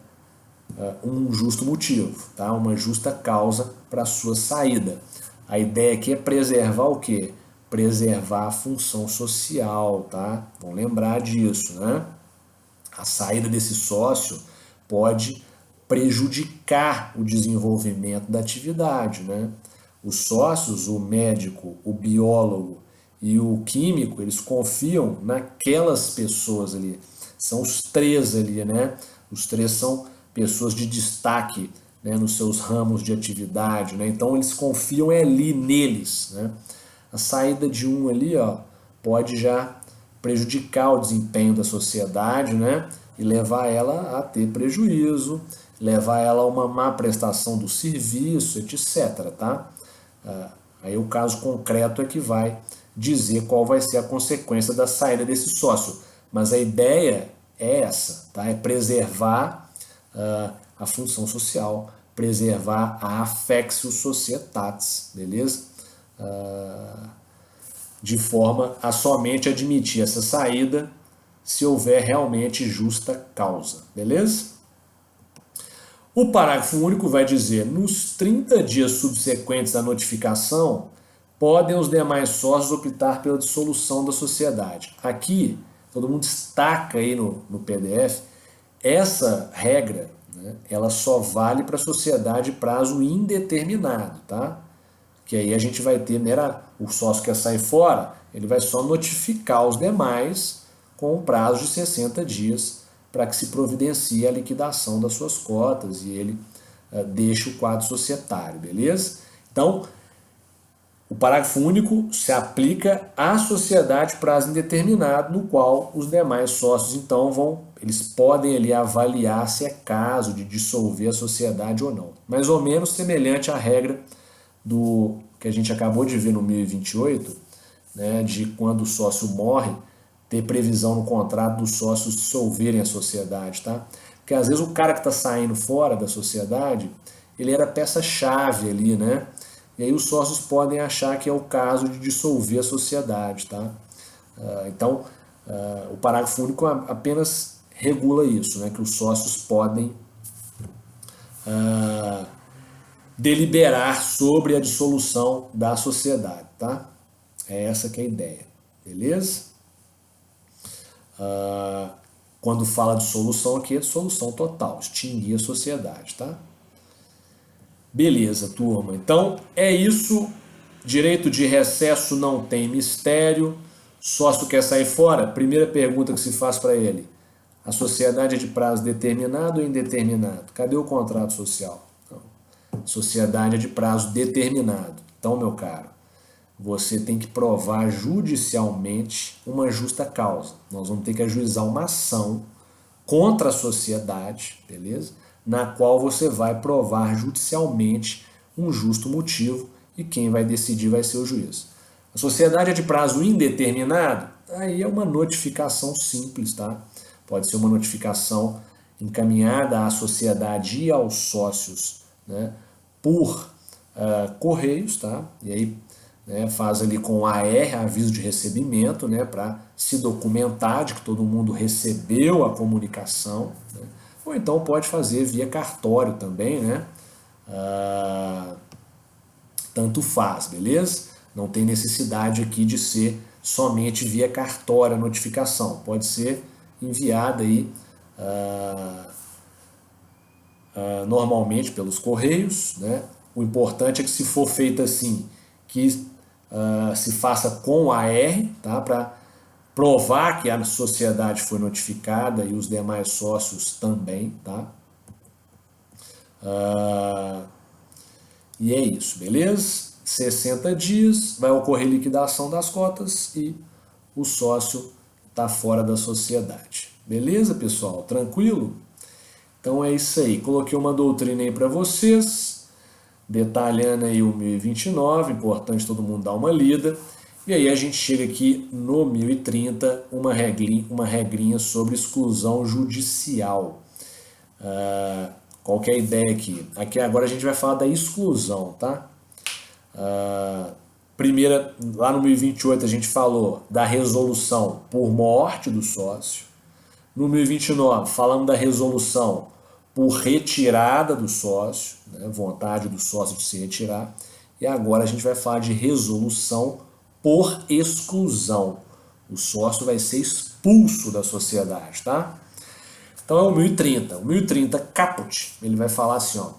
um justo motivo, tá? Uma justa causa para a sua saída. A ideia aqui é preservar o quê? Preservar a função social, tá? Vamos lembrar disso, né? A saída desse sócio pode prejudicar o desenvolvimento da atividade, né? Os sócios, o médico, o biólogo e o químico, eles confiam naquelas pessoas ali. São os três ali, né? Os três são pessoas de destaque, né, nos seus ramos de atividade, né? Então eles confiam ali neles, né? A saída de um ali, ó, pode já prejudicar o desempenho da sociedade, né? E levar ela a ter prejuízo, levar ela a uma má prestação do serviço, etc, tá? Aí o caso concreto é que vai dizer qual vai ser a consequência da saída desse sócio. Mas a ideia é essa, tá? É preservar a função social, preservar a affectio societatis, beleza? De forma a somente admitir essa saída se houver realmente justa causa, beleza? O parágrafo único vai dizer: nos 30 dias subsequentes à notificação, podem os demais sócios optar pela dissolução da sociedade. Aqui, todo mundo destaca aí no PDF, essa regra, né, ela só vale para a sociedade prazo indeterminado, tá? Que aí a gente vai ter, o sócio quer sair fora, ele vai só notificar os demais com um prazo de 60 dias para que se providencie a liquidação das suas cotas e ele deixe o quadro societário, beleza? Então, o parágrafo único se aplica à sociedade prazo indeterminado, no qual os demais sócios, então, eles podem ali avaliar se é caso de dissolver a sociedade ou não. Mais ou menos semelhante à regra do que a gente acabou de ver no 1028, né, de quando o sócio morre, ter previsão no contrato dos sócios dissolverem a sociedade, tá? Porque às vezes o cara que está saindo fora da sociedade, ele era peça-chave ali, né? E aí os sócios podem achar que é o caso de dissolver a sociedade, tá? Então, o parágrafo único apenas regula isso, né? Que os sócios podem deliberar sobre a dissolução da sociedade, tá? É essa que é a ideia, beleza? Quando fala de solução aqui, é de solução total, extinguir a sociedade, tá? Beleza, turma. Então, é isso. Direito de recesso não tem mistério. Sócio quer sair fora? Primeira pergunta que se faz para ele. A sociedade é de prazo determinado ou indeterminado? Cadê o contrato social? Não. Sociedade é de prazo determinado. Então, meu caro, você tem que provar judicialmente uma justa causa. Nós vamos ter que ajuizar uma ação contra a sociedade, beleza? Na qual você vai provar judicialmente um justo motivo e quem vai decidir vai ser o juiz. A sociedade é de prazo indeterminado? Aí é uma notificação simples, tá? Pode ser uma notificação encaminhada à sociedade e aos sócios, né, por correios, tá? E aí, né, faz ali com AR, aviso de recebimento, né, para se documentar de que todo mundo recebeu a comunicação, né? Ou então pode fazer via cartório também, né? Tanto faz, beleza? Não tem necessidade aqui de ser somente via cartório a notificação. Pode ser enviada aí normalmente pelos correios, né? O importante é que se for feito assim, que se faça com AR, tá? Para provar que a sociedade foi notificada e os demais sócios também, tá? E é isso, beleza? 60 dias, vai ocorrer liquidação das cotas e o sócio está fora da sociedade. Beleza, pessoal? Tranquilo? Então é isso aí. Coloquei uma doutrina aí para vocês, detalhando aí o 1029, importante todo mundo dar uma lida. E aí a gente chega aqui no 1030, uma regrinha sobre exclusão judicial. Qual que é a ideia aqui? Aqui agora a gente vai falar da exclusão, tá? Primeira, lá no 1028 a gente falou da resolução por morte do sócio. No 1029 falamos da resolução por retirada do sócio, né? Vontade do sócio de se retirar. E agora a gente vai falar de resolução por exclusão. O sócio vai ser expulso da sociedade, tá? Então é o 1030. O 1030 caput, ele vai falar assim, ó,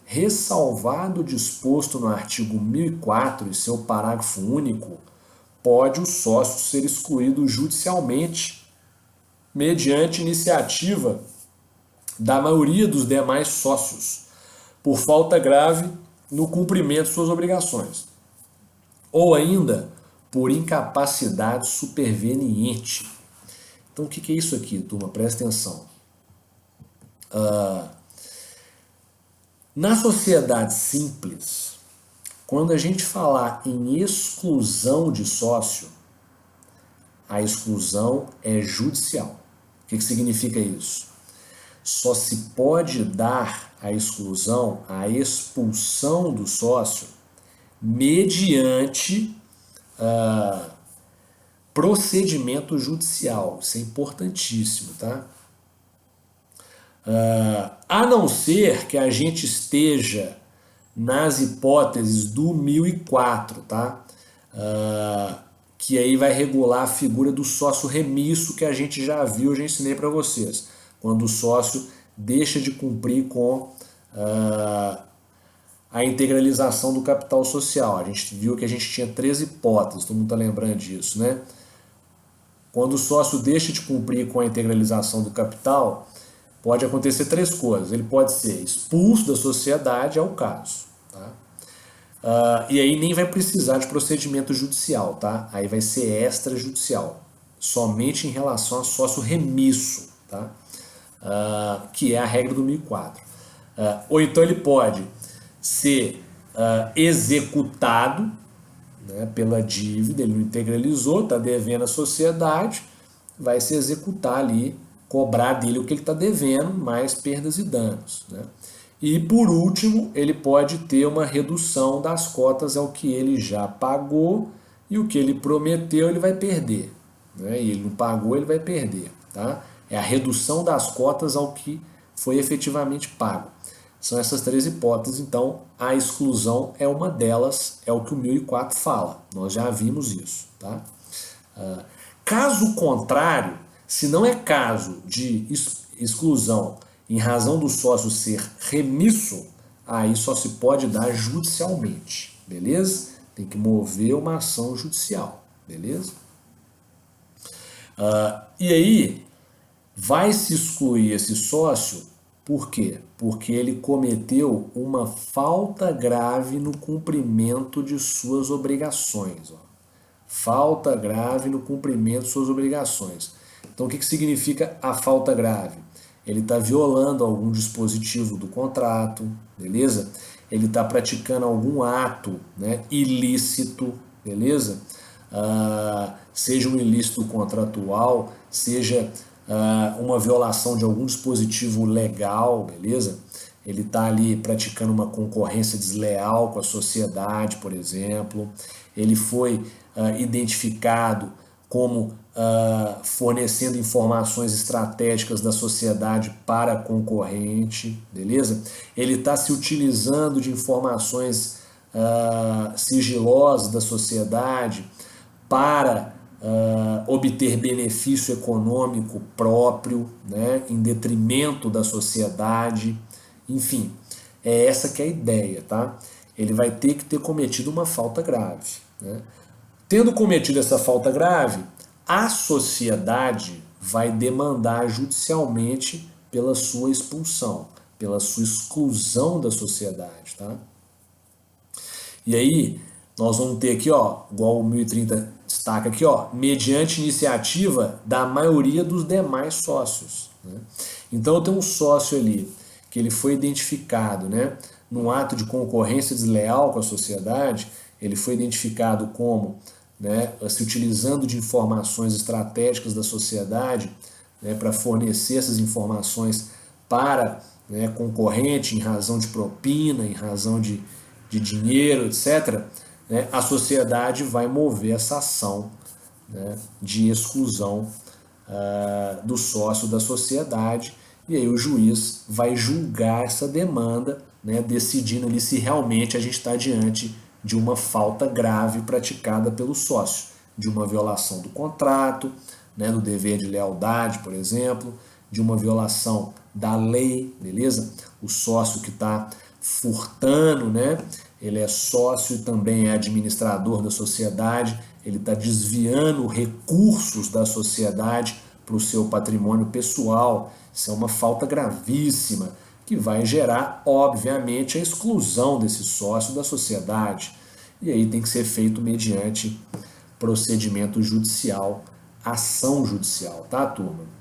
ressalvado o disposto no artigo 1004 e seu parágrafo único, pode o sócio ser excluído judicialmente mediante iniciativa da maioria dos demais sócios por falta grave no cumprimento de suas obrigações, ou ainda por incapacidade superveniente. Então o que é isso aqui, turma? Presta atenção. Na sociedade simples, quando a gente falar em exclusão de sócio, a exclusão é judicial. O que significa isso? Só se pode dar a exclusão, a expulsão do sócio, mediante procedimento judicial. Isso é importantíssimo, tá? A não ser que a gente esteja nas hipóteses do 1004, tá? Que aí vai regular a figura do sócio remisso que a gente já viu, eu já ensinei para vocês. Quando o sócio deixa de cumprir com a integralização do capital social. A gente viu que a gente tinha 3 hipóteses, todo mundo está lembrando disso, né? Quando o sócio deixa de cumprir com a integralização do capital, pode acontecer 3 coisas. Ele pode ser expulso da sociedade, é o caso. Tá? E aí nem vai precisar de procedimento judicial, tá? Aí vai ser extrajudicial, somente em relação a sócio remisso, tá? Que é a regra do 1004. Ou então ele pode ser executado, né, pela dívida, ele não integralizou, está devendo à sociedade, vai se executar ali, cobrar dele o que ele está devendo, mais perdas e danos. Né? E por último, ele pode ter uma redução das cotas ao que ele já pagou e o que ele prometeu ele vai perder. Né? E ele não pagou, ele vai perder. Tá? É a redução das cotas ao que foi efetivamente pago. São essas 3 hipóteses, então a exclusão é uma delas, é o que o 1004 fala. Nós já vimos isso. Tá? Caso contrário, se não é caso de exclusão em razão do sócio ser remisso, aí só se pode dar judicialmente, beleza? Tem que mover uma ação judicial, beleza? E aí, vai se excluir esse sócio, por quê? Porque ele cometeu uma falta grave no cumprimento de suas obrigações. Ó. Falta grave no cumprimento de suas obrigações. Então, o que significa a falta grave? Ele está violando algum dispositivo do contrato, beleza? Ele está praticando algum ato, né, ilícito, beleza? Seja um ilícito contratual, seja uma violação de algum dispositivo legal, beleza? Ele está ali praticando uma concorrência desleal com a sociedade, por exemplo. Ele foi identificado como fornecendo informações estratégicas da sociedade para a concorrente, beleza? Ele está se utilizando de informações sigilosas da sociedade para obter benefício econômico próprio, né, em detrimento da sociedade, enfim, é essa que é a ideia, tá? Ele vai ter que ter cometido uma falta grave, né? Tendo cometido essa falta grave, a sociedade vai demandar judicialmente pela sua expulsão, pela sua exclusão da sociedade, tá? E aí, nós vamos ter aqui, ó, igual o 1030 destaca aqui, ó, mediante iniciativa da maioria dos demais sócios. Né? Então, eu tenho um sócio ali que ele foi identificado, né, num ato de concorrência desleal com a sociedade, ele foi identificado como, né, se utilizando de informações estratégicas da sociedade, né, para fornecer essas informações para, né, concorrente em razão de propina, em razão de dinheiro, etc., né, a sociedade vai mover essa ação, né, de exclusão do sócio da sociedade, e aí o juiz vai julgar essa demanda, né, decidindo ali se realmente a gente está diante de uma falta grave praticada pelo sócio, de uma violação do contrato, né, do dever de lealdade, por exemplo, de uma violação da lei, beleza? O sócio que está furtando, né? Ele é sócio e também é administrador da sociedade, ele está desviando recursos da sociedade para o seu patrimônio pessoal. Isso é uma falta gravíssima que vai gerar, obviamente, a exclusão desse sócio da sociedade. E aí tem que ser feito mediante procedimento judicial, ação judicial, tá, turma?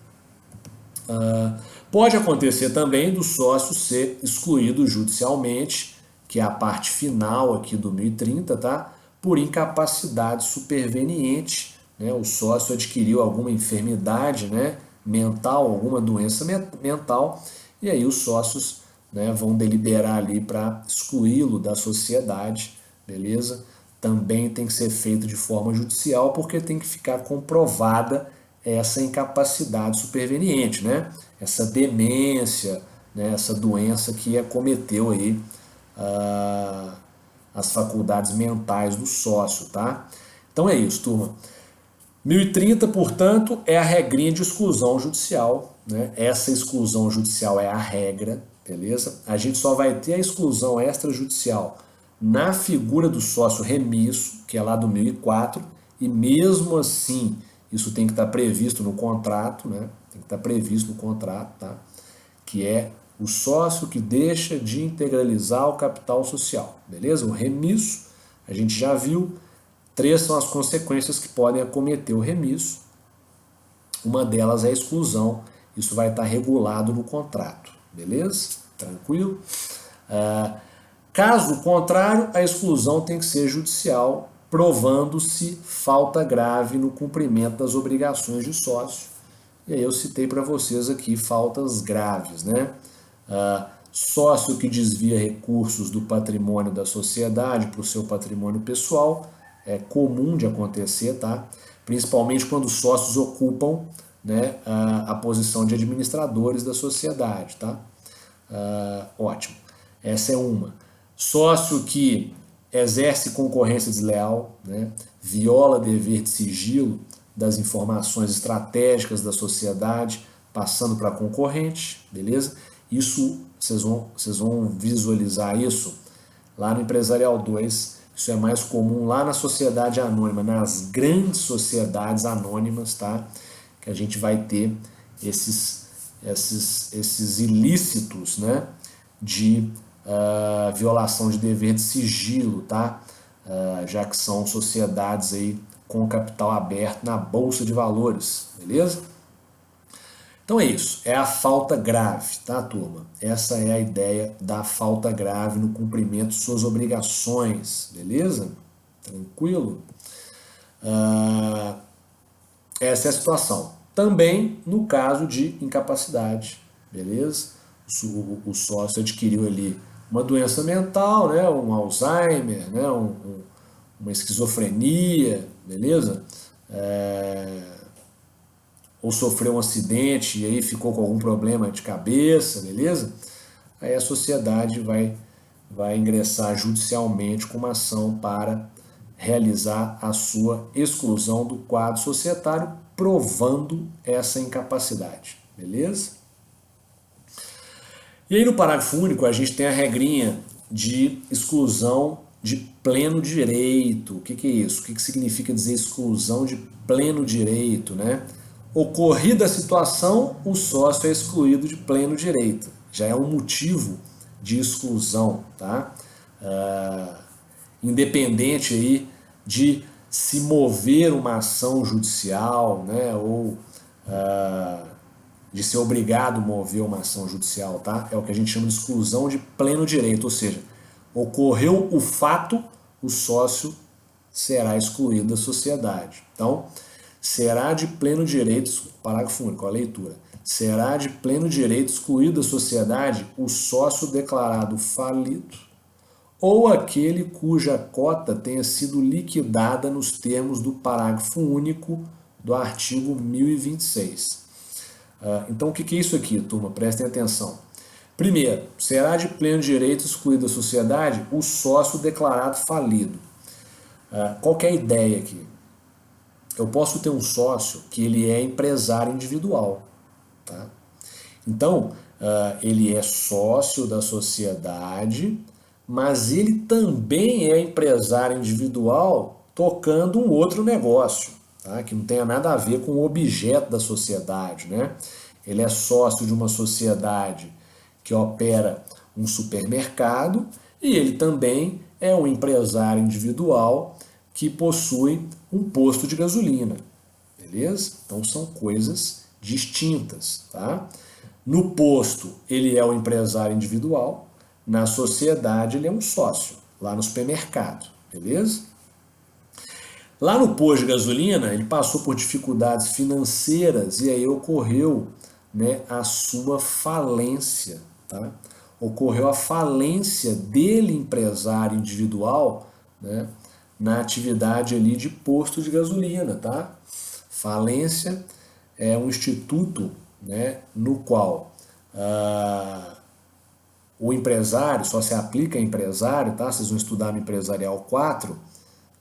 Pode acontecer também do sócio ser excluído judicialmente, que é a parte final aqui do 1030, tá? Por incapacidade superveniente, né? O sócio adquiriu alguma enfermidade, né, mental, alguma doença mental, e aí os sócios, né, vão deliberar ali para excluí-lo da sociedade, beleza? Também tem que ser feito de forma judicial, porque tem que ficar comprovada essa incapacidade superveniente, né? Essa demência, né? Essa doença que acometeu aí as faculdades mentais do sócio, tá? Então é isso, turma. 1030, portanto, é a regrinha de exclusão judicial, né? Essa exclusão judicial é a regra, beleza? A gente só vai ter a exclusão extrajudicial na figura do sócio remisso, que é lá do 1004, e mesmo assim isso tem que estar previsto no contrato, né? Tem que estar previsto no contrato, tá? Que é o sócio que deixa de integralizar o capital social, beleza? O remisso, a gente já viu, 3 são as consequências que podem acometer o remisso. Uma delas é a exclusão, isso vai estar regulado no contrato, beleza? Tranquilo? Caso contrário, a exclusão tem que ser judicial, provando-se falta grave no cumprimento das obrigações de sócio. E aí eu citei para vocês aqui faltas graves, né? Sócio que desvia recursos do patrimônio da sociedade para o seu patrimônio pessoal, é comum de acontecer, tá? Principalmente quando os sócios ocupam, né, a posição de administradores da sociedade, tá? Ótimo. Essa é uma. Sócio que exerce concorrência desleal, né, viola dever de sigilo das informações estratégicas da sociedade, passando para concorrente, beleza? Isso, vocês vão visualizar isso lá no Empresarial 2, isso é mais comum lá na sociedade anônima, nas grandes sociedades anônimas, tá? Que a gente vai ter esses ilícitos, né, de violação de dever de sigilo, tá? Já que são sociedades aí com capital aberto na Bolsa de Valores, beleza? Então é isso, é a falta grave, tá, turma? Essa é a ideia da falta grave no cumprimento de suas obrigações, beleza? Tranquilo? Essa é a situação. Também no caso de incapacidade, beleza? O sócio adquiriu ali uma doença mental, né? Um Alzheimer, né? Uma esquizofrenia, beleza? Ou sofreu um acidente e aí ficou com algum problema de cabeça, beleza? Aí a sociedade vai ingressar judicialmente com uma ação para realizar a sua exclusão do quadro societário, provando essa incapacidade, beleza? E aí no parágrafo único a gente tem a regrinha de exclusão de pleno direito. O que é isso? O que significa dizer exclusão de pleno direito, né? Ocorrida a situação, o sócio é excluído de pleno direito. Já é um motivo de exclusão, tá? Independente aí de se mover uma ação judicial, né? Ou de ser obrigado a mover uma ação judicial, tá? É o que a gente chama de exclusão de pleno direito, ou seja, ocorreu o fato, o sócio será excluído da sociedade. Então, será de pleno direito, parágrafo único, a leitura, será de pleno direito excluído da sociedade o sócio declarado falido ou aquele cuja cota tenha sido liquidada nos termos do parágrafo único do artigo 1026. Então, o que é isso aqui, turma? Prestem atenção. Primeiro, será de pleno direito excluído da sociedade o sócio declarado falido. Qual que é a ideia aqui? Eu posso ter um sócio que ele é empresário individual, tá? Então, ele é sócio da sociedade, mas ele também é empresário individual tocando um outro negócio, tá? Que não tenha nada a ver com o objeto da sociedade, né? Ele é sócio de uma sociedade que opera um supermercado e ele também é um empresário individual que possui um posto de gasolina, beleza? Então são coisas distintas, tá? No posto, ele é o empresário individual, na sociedade, ele é um sócio, lá no supermercado, beleza? Lá no posto de gasolina, ele passou por dificuldades financeiras e aí ocorreu, né, a sua falência, tá? Ocorreu a falência dele, empresário individual, né, na atividade ali de posto de gasolina, tá? Falência é um instituto, né, no qual o empresário, só se aplica a empresário, tá? Vocês vão estudar no Empresarial 4,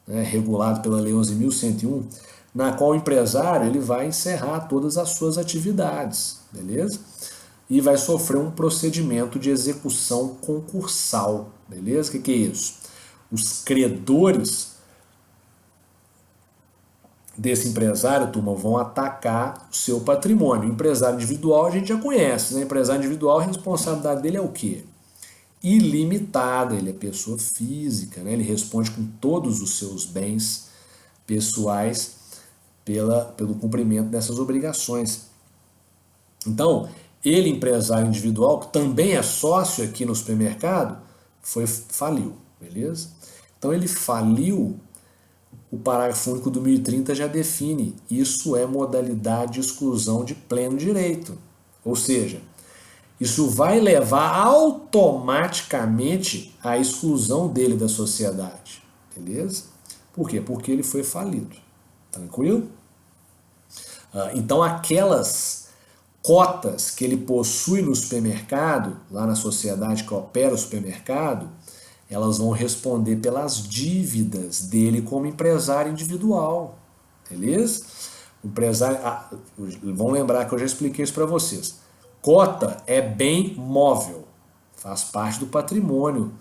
né, regulado pela Lei 11.101, na qual o empresário ele vai encerrar todas as suas atividades, beleza? E vai sofrer um procedimento de execução concursal, beleza? O que é isso? Os credores desse empresário, turma, vão atacar o seu patrimônio. O empresário individual a gente já conhece, né? O empresário individual, a responsabilidade dele é o quê? Ilimitada, ele é pessoa física, né? Ele responde com todos os seus bens pessoais pelo cumprimento dessas obrigações. Então, ele, empresário individual, que também é sócio aqui no supermercado, faliu, beleza? Então ele faliu. O parágrafo único do 1030 já define, isso é modalidade de exclusão de pleno direito. Ou seja, isso vai levar automaticamente à exclusão dele da sociedade. Beleza? Por quê? Porque ele foi falido. Tranquilo? Então aquelas cotas que ele possui no supermercado, lá na sociedade que opera o supermercado, elas vão responder pelas dívidas dele como empresário individual, beleza? O empresário, vão lembrar que eu já expliquei isso para vocês. Cota é bem móvel, faz parte do patrimônio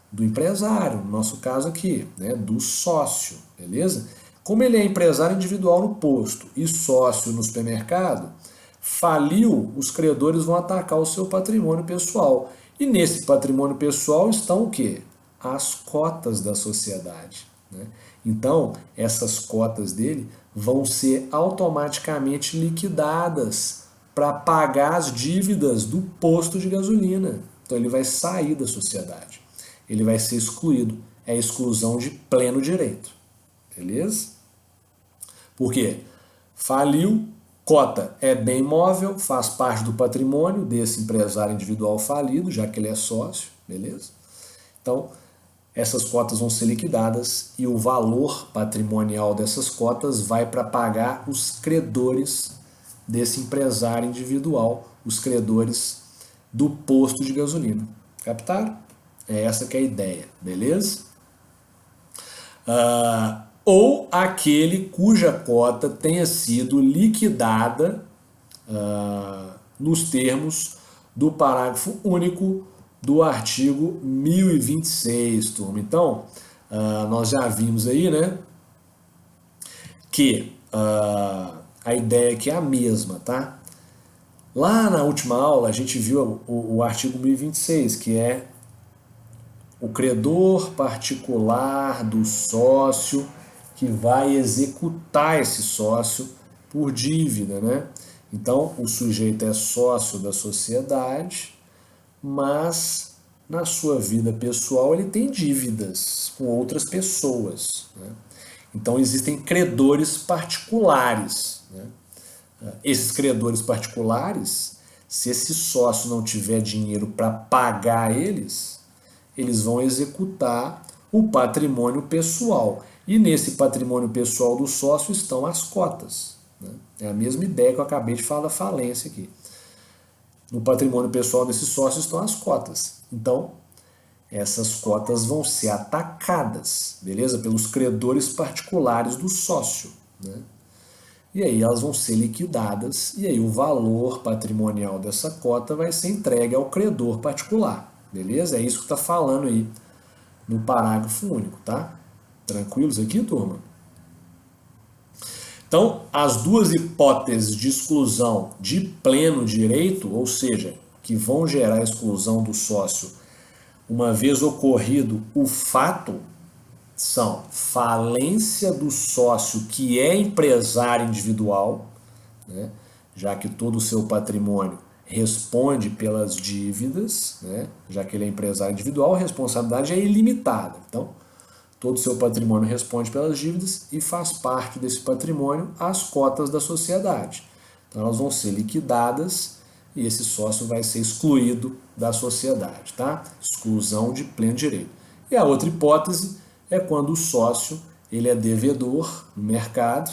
do empresário, no nosso caso aqui, né, do sócio, beleza? Como ele é empresário individual no posto e sócio no supermercado, faliu, os credores vão atacar o seu patrimônio pessoal. E nesse patrimônio pessoal estão o quê? As cotas da sociedade, né? Então, essas cotas dele vão ser automaticamente liquidadas para pagar as dívidas do posto de gasolina. Então, ele vai sair da sociedade. Ele vai ser excluído. É exclusão de pleno direito. Beleza? Por quê? Faliu, cota é bem móvel, faz parte do patrimônio desse empresário individual falido, já que ele é sócio, beleza? Então, essas cotas vão ser liquidadas e o valor patrimonial dessas cotas vai para pagar os credores desse empresário individual, os credores do posto de gasolina. Captaram? É essa que é a ideia, beleza? Ou aquele cuja cota tenha sido liquidada nos termos do parágrafo único do artigo 1026, turma. Então, nós já vimos aí, né, que a ideia aqui é a mesma, tá? Lá na última aula a gente viu o artigo 1026, que é o credor particular do sócio que vai executar esse sócio por dívida, né? Então, o sujeito é sócio da sociedade, mas na sua vida pessoal ele tem dívidas com outras pessoas, né? Então, existem credores particulares, né? Esses credores particulares, se esse sócio não tiver dinheiro para pagar eles vão executar o patrimônio pessoal. E nesse patrimônio pessoal do sócio estão as cotas, né? É a mesma ideia que eu acabei de falar da falência aqui. No patrimônio pessoal desse sócio estão as cotas. Então, essas cotas vão ser atacadas, beleza? Pelos credores particulares do sócio, né? e aí elas vão ser liquidadas, e aí o valor patrimonial dessa cota vai ser entregue ao credor particular, beleza? É isso que está falando aí no parágrafo único, tá? Tranquilos aqui, turma? Então, as duas hipóteses de exclusão de pleno direito, ou seja, que vão gerar a exclusão do sócio uma vez ocorrido o fato, são falência do sócio que é empresário individual, né, já que todo o seu patrimônio responde pelas dívidas, né, já que ele é empresário individual, a responsabilidade é ilimitada. Então, todo o seu patrimônio responde pelas dívidas e faz parte desse patrimônio as cotas da sociedade. Então, elas vão ser liquidadas e esse sócio vai ser excluído da sociedade, tá? Exclusão de pleno direito. E a outra hipótese é quando o sócio ele é devedor no mercado,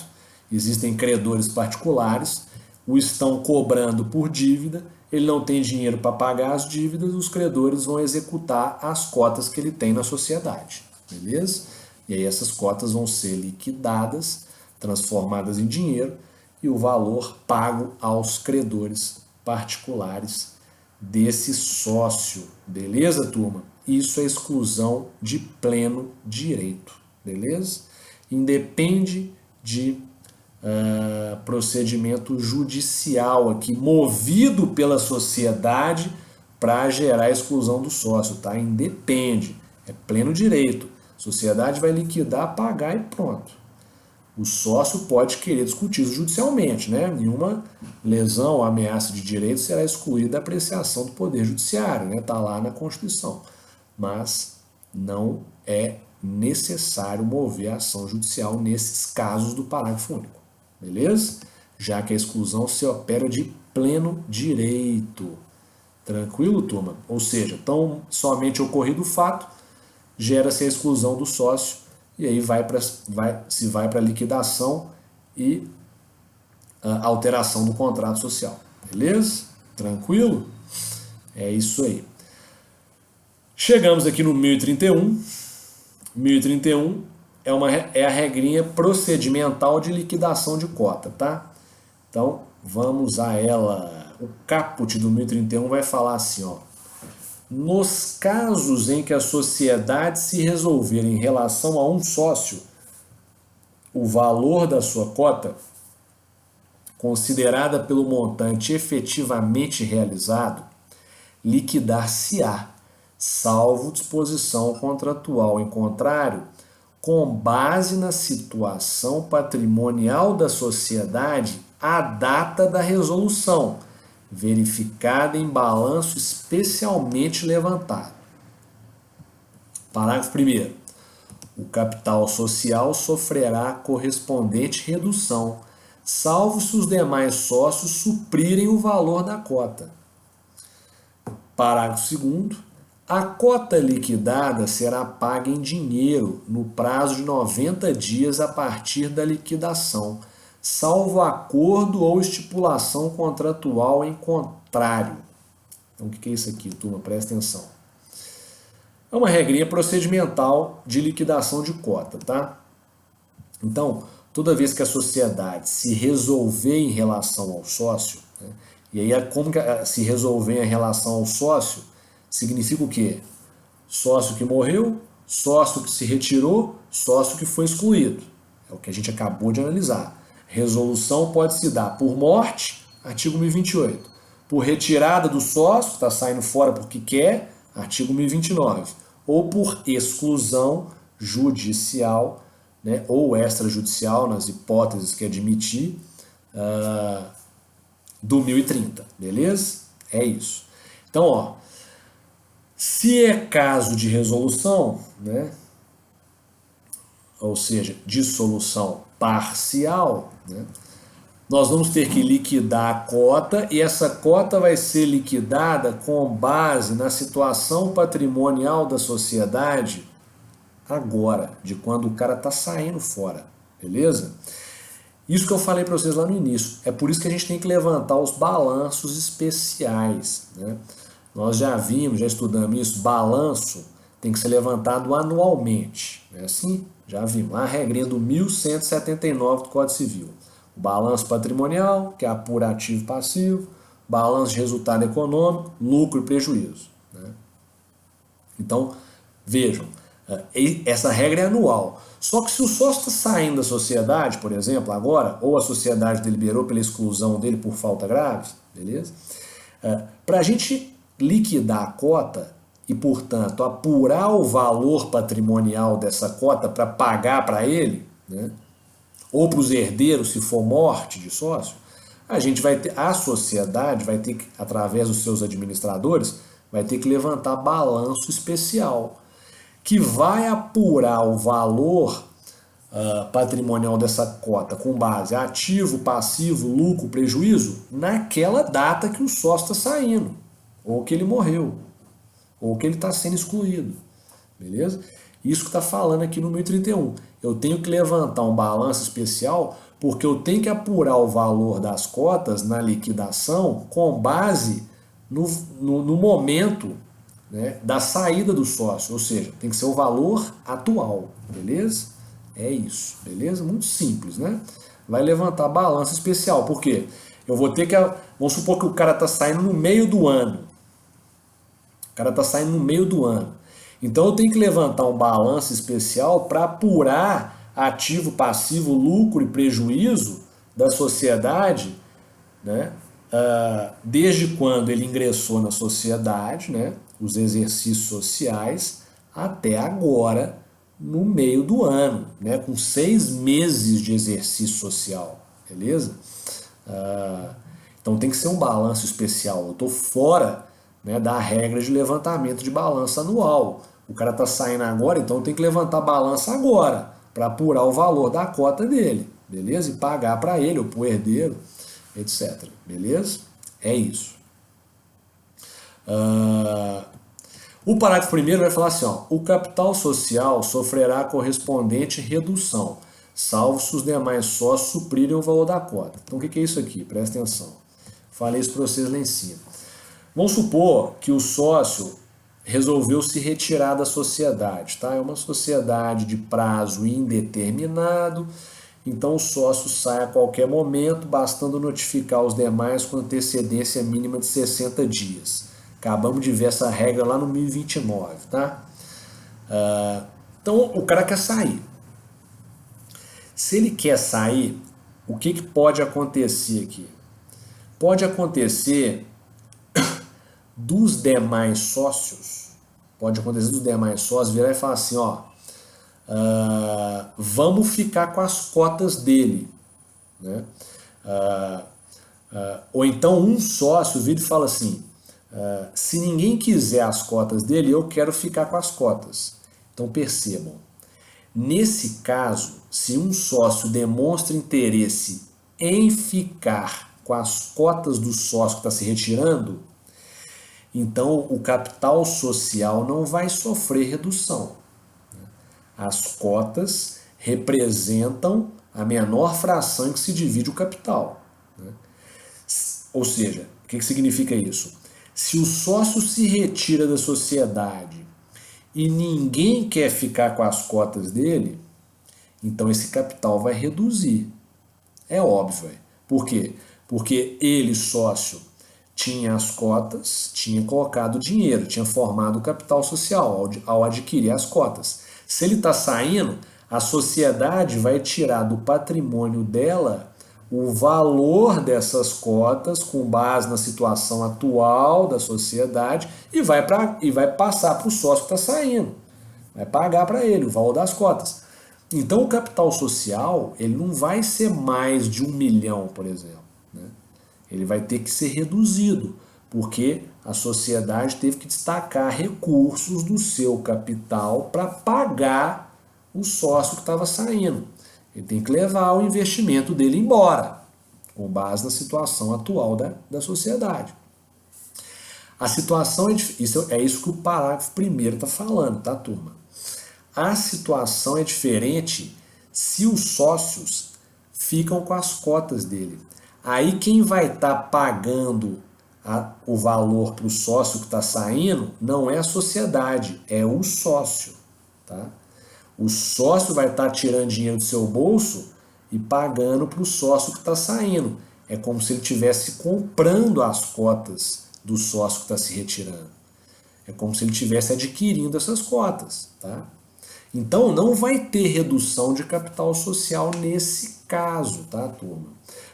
existem credores particulares, o estão cobrando por dívida, ele não tem dinheiro para pagar as dívidas, os credores vão executar as cotas que ele tem na sociedade, beleza? E aí essas cotas vão ser liquidadas, transformadas em dinheiro e o valor pago aos credores particulares desse sócio, beleza, turma? Isso é exclusão de pleno direito, beleza? Independe de procedimento judicial aqui, movido pela sociedade para gerar a exclusão do sócio, tá? Independe, é pleno direito. A sociedade vai liquidar, pagar e pronto. O sócio pode querer discutir isso judicialmente, né? Nenhuma lesão ou ameaça de direito será excluída da apreciação do Poder Judiciário, né? Está lá na Constituição. Mas não é necessário mover a ação judicial nesses casos do parágrafo único, beleza? Já que a exclusão se opera de pleno direito. Tranquilo, turma? Ou seja, tão somente ocorrido o fato, gera-se a exclusão do sócio e aí se vai para liquidação e alteração do contrato social. Beleza? Tranquilo? É isso aí. Chegamos aqui no 1031. 1031 é a regrinha procedimental de liquidação de cota, tá? Então, vamos a ela. O caput do 1031 vai falar assim, ó. Nos casos em que a sociedade se resolver em relação a um sócio, o valor da sua cota, considerada pelo montante efetivamente realizado, liquidar-se-á, salvo disposição contratual em contrário, com base na situação patrimonial da sociedade à data da resolução, verificada em balanço especialmente levantado. Parágrafo 1º. O capital social sofrerá correspondente redução, salvo se os demais sócios suprirem o valor da cota. Parágrafo 2º. A cota liquidada será paga em dinheiro no prazo de 90 dias a partir da liquidação, salvo acordo ou estipulação contratual em contrário. Então, o que é isso aqui, turma? Presta atenção. É uma regrinha procedimental de liquidação de cota, tá? Então, toda vez que a sociedade se resolver em relação ao sócio, né, e aí como que se resolver em relação ao sócio, significa o quê? Sócio que morreu, sócio que se retirou, sócio que foi excluído. É o que a gente acabou de analisar. Resolução pode se dar por morte, artigo 1028. Por retirada do sócio, que está saindo fora porque quer, artigo 1029. Ou por exclusão judicial, né, ou extrajudicial, nas hipóteses que admitir, do 1030. Beleza? É isso. Então, ó, se é caso de resolução, né, ou seja, dissolução parcial, né, nós vamos ter que liquidar a cota e essa cota vai ser liquidada com base na situação patrimonial da sociedade agora, de quando o cara está saindo fora, beleza? Isso que eu falei para vocês lá no início, é por isso que a gente tem que levantar os balanços especiais, né? Nós já vimos, já estudamos isso, balanço tem que ser levantado anualmente, não é assim? Já vimos, a regrinha do 1179 do Código Civil. O balanço patrimonial, que é apura ativo e passivo, balanço de resultado econômico, lucro e prejuízo. Né? Então, vejam, essa regra é anual. Só que se o sócio está saindo da sociedade, por exemplo, agora, ou a sociedade deliberou pela exclusão dele por falta grave, beleza? Para a gente liquidar a cota e, portanto, apurar o valor patrimonial dessa cota para pagar para ele, né? Ou para os herdeiros, se for morte de sócio, a sociedade vai ter que, através dos seus administradores, vai ter que levantar balanço especial, que vai apurar o valor patrimonial dessa cota com base ativo, passivo, lucro, prejuízo, naquela data que o sócio está saindo, ou que ele morreu, ou que ele está sendo excluído. Beleza? Isso que está falando aqui no 1031. Eu tenho que levantar um balanço especial porque eu tenho que apurar o valor das cotas na liquidação com base no momento, né, da saída do sócio. Ou seja, tem que ser o valor atual. Beleza? É isso. Beleza? Muito simples, né? Vai levantar balanço especial. Por quê? Eu vou ter que... Vamos supor que o cara está saindo no meio do ano. O cara está saindo no meio do ano. Então eu tenho que levantar um balanço especial para apurar ativo, passivo, lucro e prejuízo da sociedade, né? Desde quando ele ingressou na sociedade, né? Os exercícios sociais, até agora, no meio do ano, né? Com 6 meses de exercício social, beleza? Então tem que ser um balanço especial. Eu estou fora, né, da regra de levantamento de balança anual. O cara está saindo agora, então tem que levantar balança agora para apurar o valor da cota dele, beleza? E pagar para ele ou para o herdeiro, etc. Beleza? É isso. O parágrafo primeiro vai falar assim, ó, o capital social sofrerá a correspondente redução, salvo se os demais sócios suprirem o valor da cota. Então o que é isso aqui? Presta atenção. Falei isso para vocês lá em cima. Vamos supor que o sócio resolveu se retirar da sociedade, tá? É uma sociedade de prazo indeterminado, então o sócio sai a qualquer momento, bastando notificar os demais com antecedência mínima de 60 dias. Acabamos de ver essa regra lá no 1029, tá? Então o cara quer sair. Se ele quer sair, o que pode acontecer aqui? Pode acontecer dos demais sócios, virar e falar assim, ó, vamos ficar com as cotas dele, né? Ou então um sócio vira e fala assim, se ninguém quiser as cotas dele, eu quero ficar com as cotas. Então percebam, nesse caso, se um sócio demonstra interesse em ficar com as cotas do sócio que está se retirando, então o capital social não vai sofrer redução. As cotas representam a menor fração em que se divide o capital. Ou seja, o que significa isso? Se o sócio se retira da sociedade e ninguém quer ficar com as cotas dele, então esse capital vai reduzir. É óbvio. Por quê? Porque ele, sócio, tinha as cotas, tinha colocado dinheiro, tinha formado o capital social ao adquirir as cotas. Se ele está saindo, a sociedade vai tirar do patrimônio dela o valor dessas cotas com base na situação atual da sociedade e vai passar para o sócio que está saindo. Vai pagar para ele o valor das cotas. Então o capital social ele não vai ser mais de 1 milhão, por exemplo. Né? Ele vai ter que ser reduzido, porque a sociedade teve que destacar recursos do seu capital para pagar o sócio que estava saindo. Ele tem que levar o investimento dele embora, com base na situação atual da sociedade. A situação é isso que o parágrafo primeiro está falando, tá, turma? A situação é diferente se os sócios ficam com as cotas dele. Aí quem vai estar pagando o valor para o sócio que está saindo não é a sociedade, é o sócio. Tá? O sócio vai estar tirando dinheiro do seu bolso e pagando para o sócio que está saindo. É como se ele estivesse comprando as cotas do sócio que está se retirando. É como se ele estivesse adquirindo essas cotas. Tá? Então não vai ter redução de capital social nesse caso, tá, turma?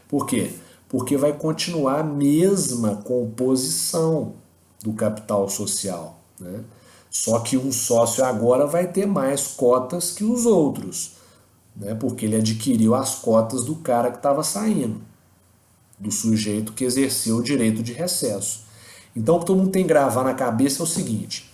Por quê? Porque vai continuar a mesma composição do capital social, né? Só que um sócio agora vai ter mais cotas que os outros, né? Porque ele adquiriu as cotas do cara que estava saindo, do sujeito que exerceu o direito de recesso. Então o que todo mundo tem que gravar na cabeça é o seguinte: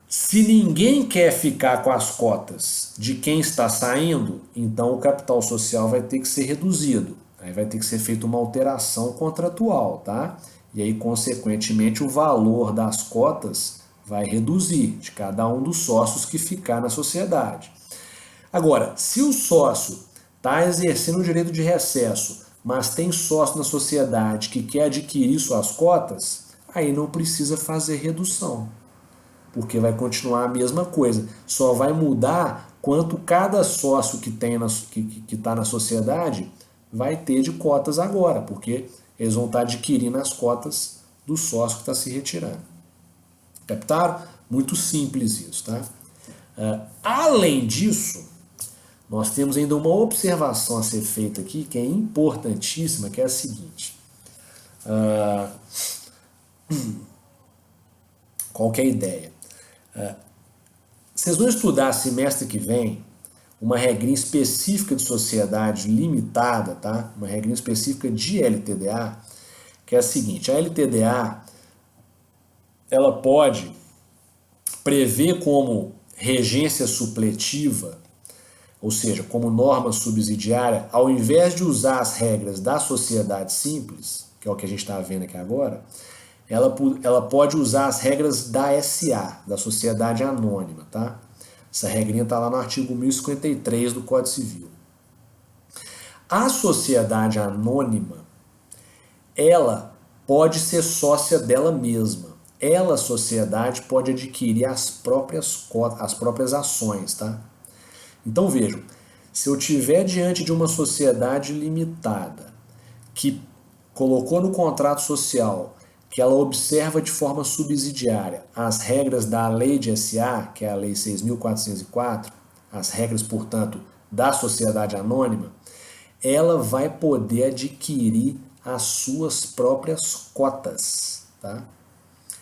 se ninguém quer ficar com as cotas de quem está saindo, então o capital social vai ter que ser reduzido. Aí vai ter que ser feita uma alteração contratual, tá? E aí, consequentemente, o valor das cotas vai reduzir de cada um dos sócios que ficar na sociedade. Agora, se o sócio está exercendo o direito de recesso, mas tem sócio na sociedade que quer adquirir suas cotas, aí não precisa fazer redução, porque vai continuar a mesma coisa. Só vai mudar quanto cada sócio que está na sociedade vai ter de cotas agora, porque eles vão estar adquirindo as cotas do sócio que está se retirando. Captaram? Muito simples isso, tá? Além disso, nós temos ainda uma observação a ser feita aqui, que é importantíssima, que é a seguinte. Qual que é a ideia? Vocês vão estudar semestre que vem uma regrinha específica de sociedade limitada, tá? Uma regrinha específica de LTDA, que é a seguinte: a LTDA ela pode prever como regência supletiva, ou seja, como norma subsidiária, ao invés de usar as regras da sociedade simples, que é o que a gente está vendo aqui agora, ela pode usar as regras da SA, da sociedade anônima, tá? Essa regrinha está lá no artigo 1053 do Código Civil. A sociedade anônima, ela pode ser sócia dela mesma. Ela, a sociedade, pode adquirir as próprias ações, tá? Então vejam, se eu tiver diante de uma sociedade limitada que colocou no contrato social que ela observa de forma subsidiária as regras da lei de SA, que é a lei 6.404, as regras, portanto, da sociedade anônima, ela vai poder adquirir as suas próprias cotas, tá?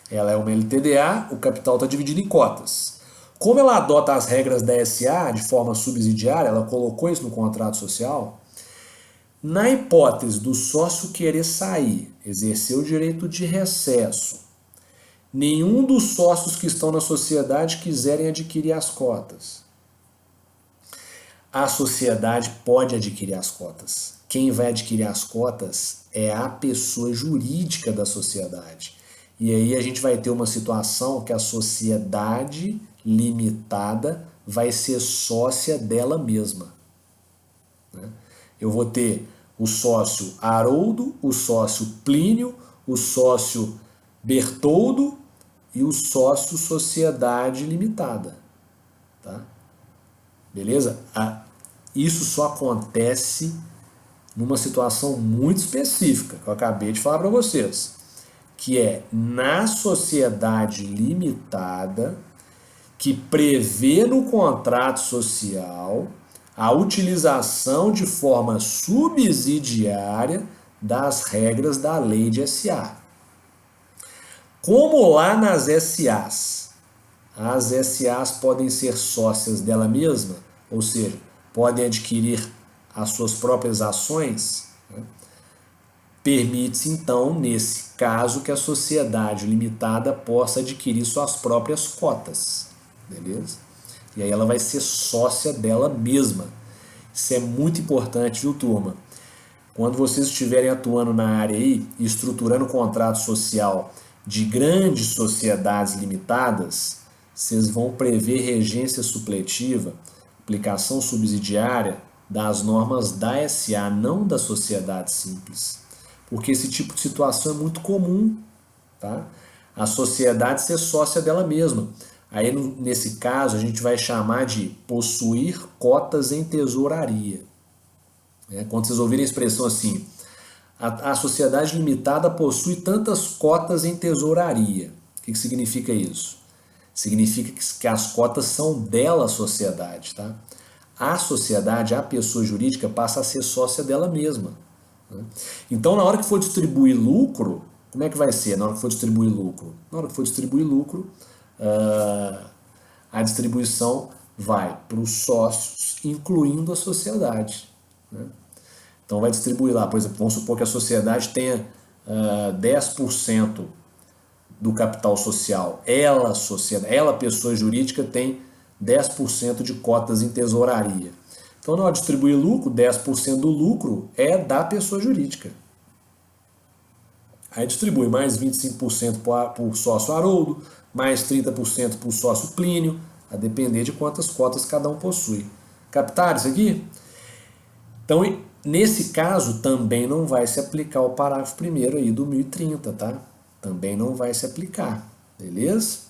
Ela é uma LTDA, o capital está dividido em cotas. Como ela adota as regras da SA de forma subsidiária, ela colocou isso no contrato social, na hipótese do sócio querer sair, exercer o direito de recesso, nenhum dos sócios que estão na sociedade quiserem adquirir as cotas, a sociedade pode adquirir as cotas. Quem vai adquirir as cotas é a pessoa jurídica da sociedade. E aí a gente vai ter uma situação que a sociedade limitada vai ser sócia dela mesma, né? Eu vou ter o sócio Haroldo, o sócio Plínio, o sócio Bertoldo e o sócio Sociedade Limitada, tá? Beleza? Isso só acontece numa situação muito específica, que eu acabei de falar para vocês, que é na sociedade limitada, que prevê no contrato social a utilização de forma subsidiária das regras da lei de SA. Como lá nas SAs, as SAs podem ser sócias dela mesma, ou seja, podem adquirir as suas próprias ações, né? Permite-se então, nesse caso, que a sociedade limitada possa adquirir suas próprias cotas, beleza? E aí ela vai ser sócia dela mesma. Isso é muito importante, viu, turma? Quando vocês estiverem atuando na área aí, estruturando contrato social de grandes sociedades limitadas, vocês vão prever regência supletiva, aplicação subsidiária das normas da SA, não da sociedade simples. Porque esse tipo de situação é muito comum, tá? A sociedade ser sócia dela mesma. Aí, nesse caso, a gente vai chamar de possuir cotas em tesouraria. Quando vocês ouvirem a expressão assim, a sociedade limitada possui tantas cotas em tesouraria. O que significa isso? Significa que as cotas são dela, a sociedade. Tá? A sociedade, a pessoa jurídica, passa a ser sócia dela mesma. Então, na hora que for distribuir lucro, como é que vai ser na hora que for distribuir lucro? Na hora que for distribuir lucro, a distribuição vai para os sócios, incluindo a sociedade. Então, vai distribuir lá, por exemplo, vamos supor que a sociedade tenha 10% do capital social. Ela, pessoa jurídica, tem 10% de cotas em tesouraria. Então, na hora de distribuir lucro, 10% do lucro é da pessoa jurídica. Aí distribui mais 25% para o sócio Haroldo, mais 30% para o sócio Plínio, a depender de quantas cotas cada um possui. Captaram isso aqui? Então, nesse caso, também não vai se aplicar o parágrafo 1º aí do 1030, tá? Também não vai se aplicar, beleza?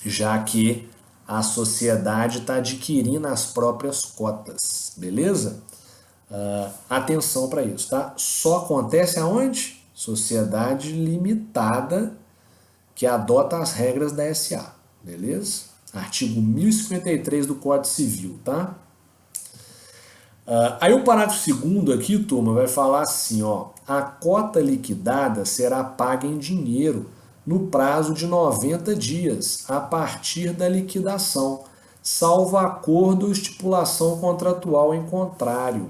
Já que a sociedade está adquirindo as próprias cotas, beleza? Atenção para isso, tá? Só acontece aonde? Sociedade limitada que adota as regras da SA, beleza? Artigo 1053 do Código Civil, tá? Aí o parágrafo 2º aqui, turma, vai falar assim, ó, a cota liquidada será paga em dinheiro no prazo de 90 dias, a partir da liquidação, salvo acordo ou estipulação contratual em contrário.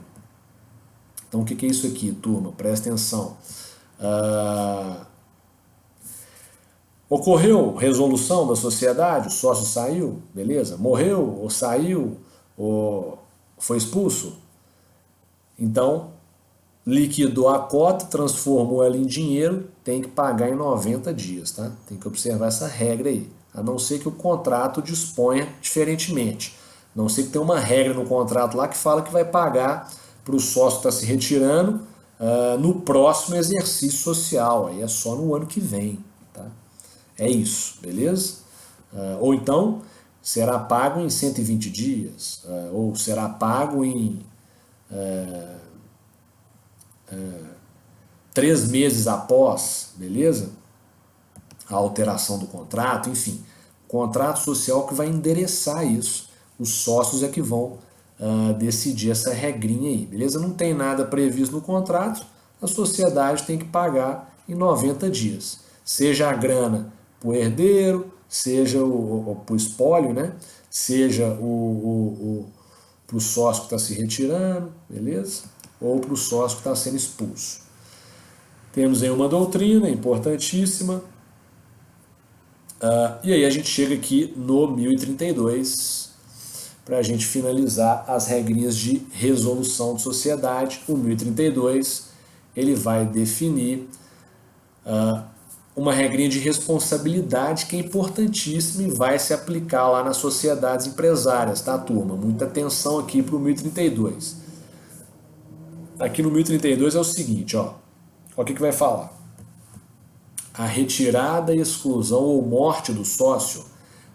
Então, o que é isso aqui, turma? Presta atenção. Ocorreu resolução da sociedade, o sócio saiu, beleza? Morreu, ou saiu, ou foi expulso. Então, liquidou a cota, transformou ela em dinheiro, tem que pagar em 90 dias, tá? Tem que observar essa regra aí. A não ser que o contrato disponha diferentemente. A não ser que tenha uma regra no contrato lá que fala que vai pagar para o sócio que está se retirando no próximo exercício social. Aí é só no ano que vem, tá? É isso, beleza? Ou então, será pago em 120 dias, ou será pago em 3 meses após, beleza? A alteração do contrato, enfim. Contrato social que vai endereçar isso. Os sócios é que vão decidir essa regrinha aí, beleza? Não tem nada previsto no contrato, a sociedade tem que pagar em 90 dias. Seja a grana para o herdeiro, seja para o espólio, né? Seja para o sócio que está se retirando, beleza? Ou para o sócio que está sendo expulso. Temos aí uma doutrina importantíssima. E aí a gente chega aqui no 1032 para a gente finalizar as regrinhas de resolução de sociedade. O 1032 ele vai definir uma regrinha de responsabilidade que é importantíssima e vai se aplicar lá nas sociedades empresárias, tá, turma? Muita atenção aqui para o 1032. Aqui no 1032 é o seguinte, ó. Olha o que vai falar. A retirada, exclusão ou morte do sócio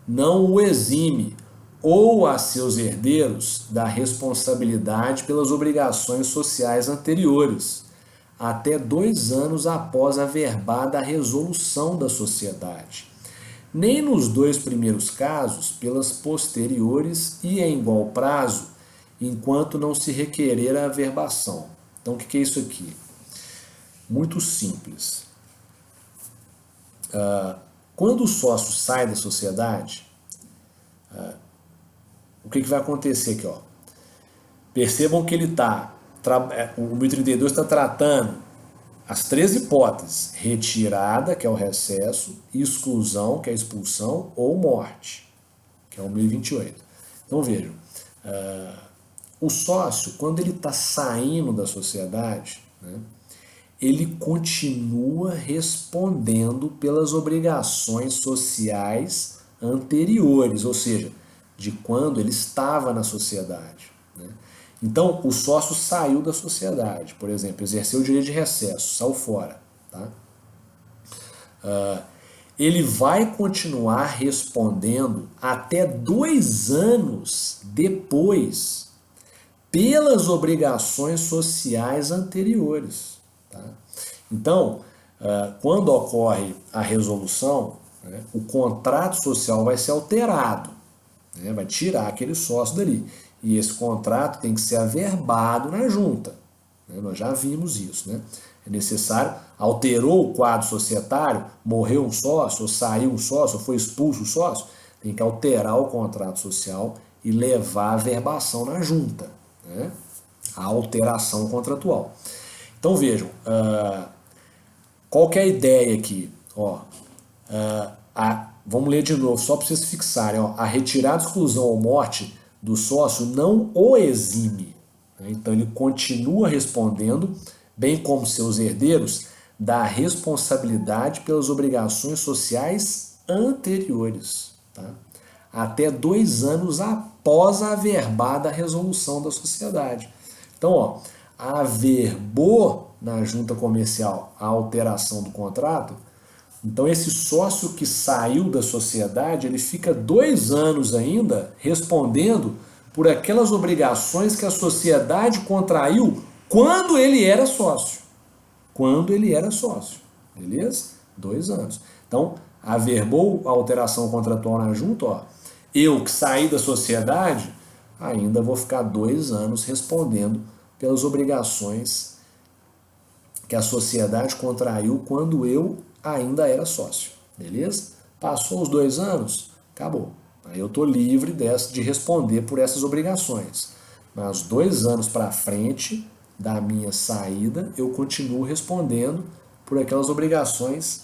não o exime ou a seus herdeiros da responsabilidade pelas obrigações sociais anteriores, até 2 anos após a verbada resolução da sociedade, nem nos 2 primeiros casos pelas posteriores e em igual prazo, enquanto não se requerer a averbação. Então, o que é isso aqui? Muito simples. Quando o sócio sai da sociedade, o que vai acontecer aqui? Ó? Percebam que ele está, o 1032 está tratando as 3 hipóteses: retirada, que é o recesso, exclusão, que é a expulsão, ou morte, que é o 1028. Então vejam, o sócio, quando ele está saindo da sociedade, né, ele continua respondendo pelas obrigações sociais anteriores, ou seja, de quando ele estava na sociedade. Né? Então, o sócio saiu da sociedade, por exemplo, exerceu o direito de recesso, saiu fora. Tá? Ele vai continuar respondendo até 2 anos depois pelas obrigações sociais anteriores. Tá? Então, quando ocorre a resolução, né, o contrato social vai ser alterado, né, vai tirar aquele sócio dali. E esse contrato tem que ser averbado na junta. Né, nós já vimos isso. Né? É necessário, alterou o quadro societário, morreu um sócio, ou saiu um sócio, ou foi expulso o sócio, tem que alterar o contrato social e levar a averbação na junta, né? A alteração contratual. Então vejam, qual que é a ideia aqui? Ó, vamos ler de novo, só para vocês fixarem. Ó, a retirada, exclusão ou morte do sócio não o exime. Né? Então ele continua respondendo, bem como seus herdeiros, da responsabilidade pelas obrigações sociais anteriores. Tá? Até 2 anos após a averbada resolução da sociedade. Então, ó, averbou na junta comercial a alteração do contrato, então esse sócio que saiu da sociedade, ele fica 2 anos ainda respondendo por aquelas obrigações que a sociedade contraiu quando ele era sócio. Quando ele era sócio, beleza? 2 anos. Então, averbou a alteração contratual na junta, ó, eu que saí da sociedade, ainda vou ficar 2 anos respondendo pelas obrigações que a sociedade contraiu quando eu ainda era sócio, beleza? Passou os 2 anos, acabou. Aí eu estou livre de responder por essas obrigações. Mas 2 anos para frente da minha saída, eu continuo respondendo por aquelas obrigações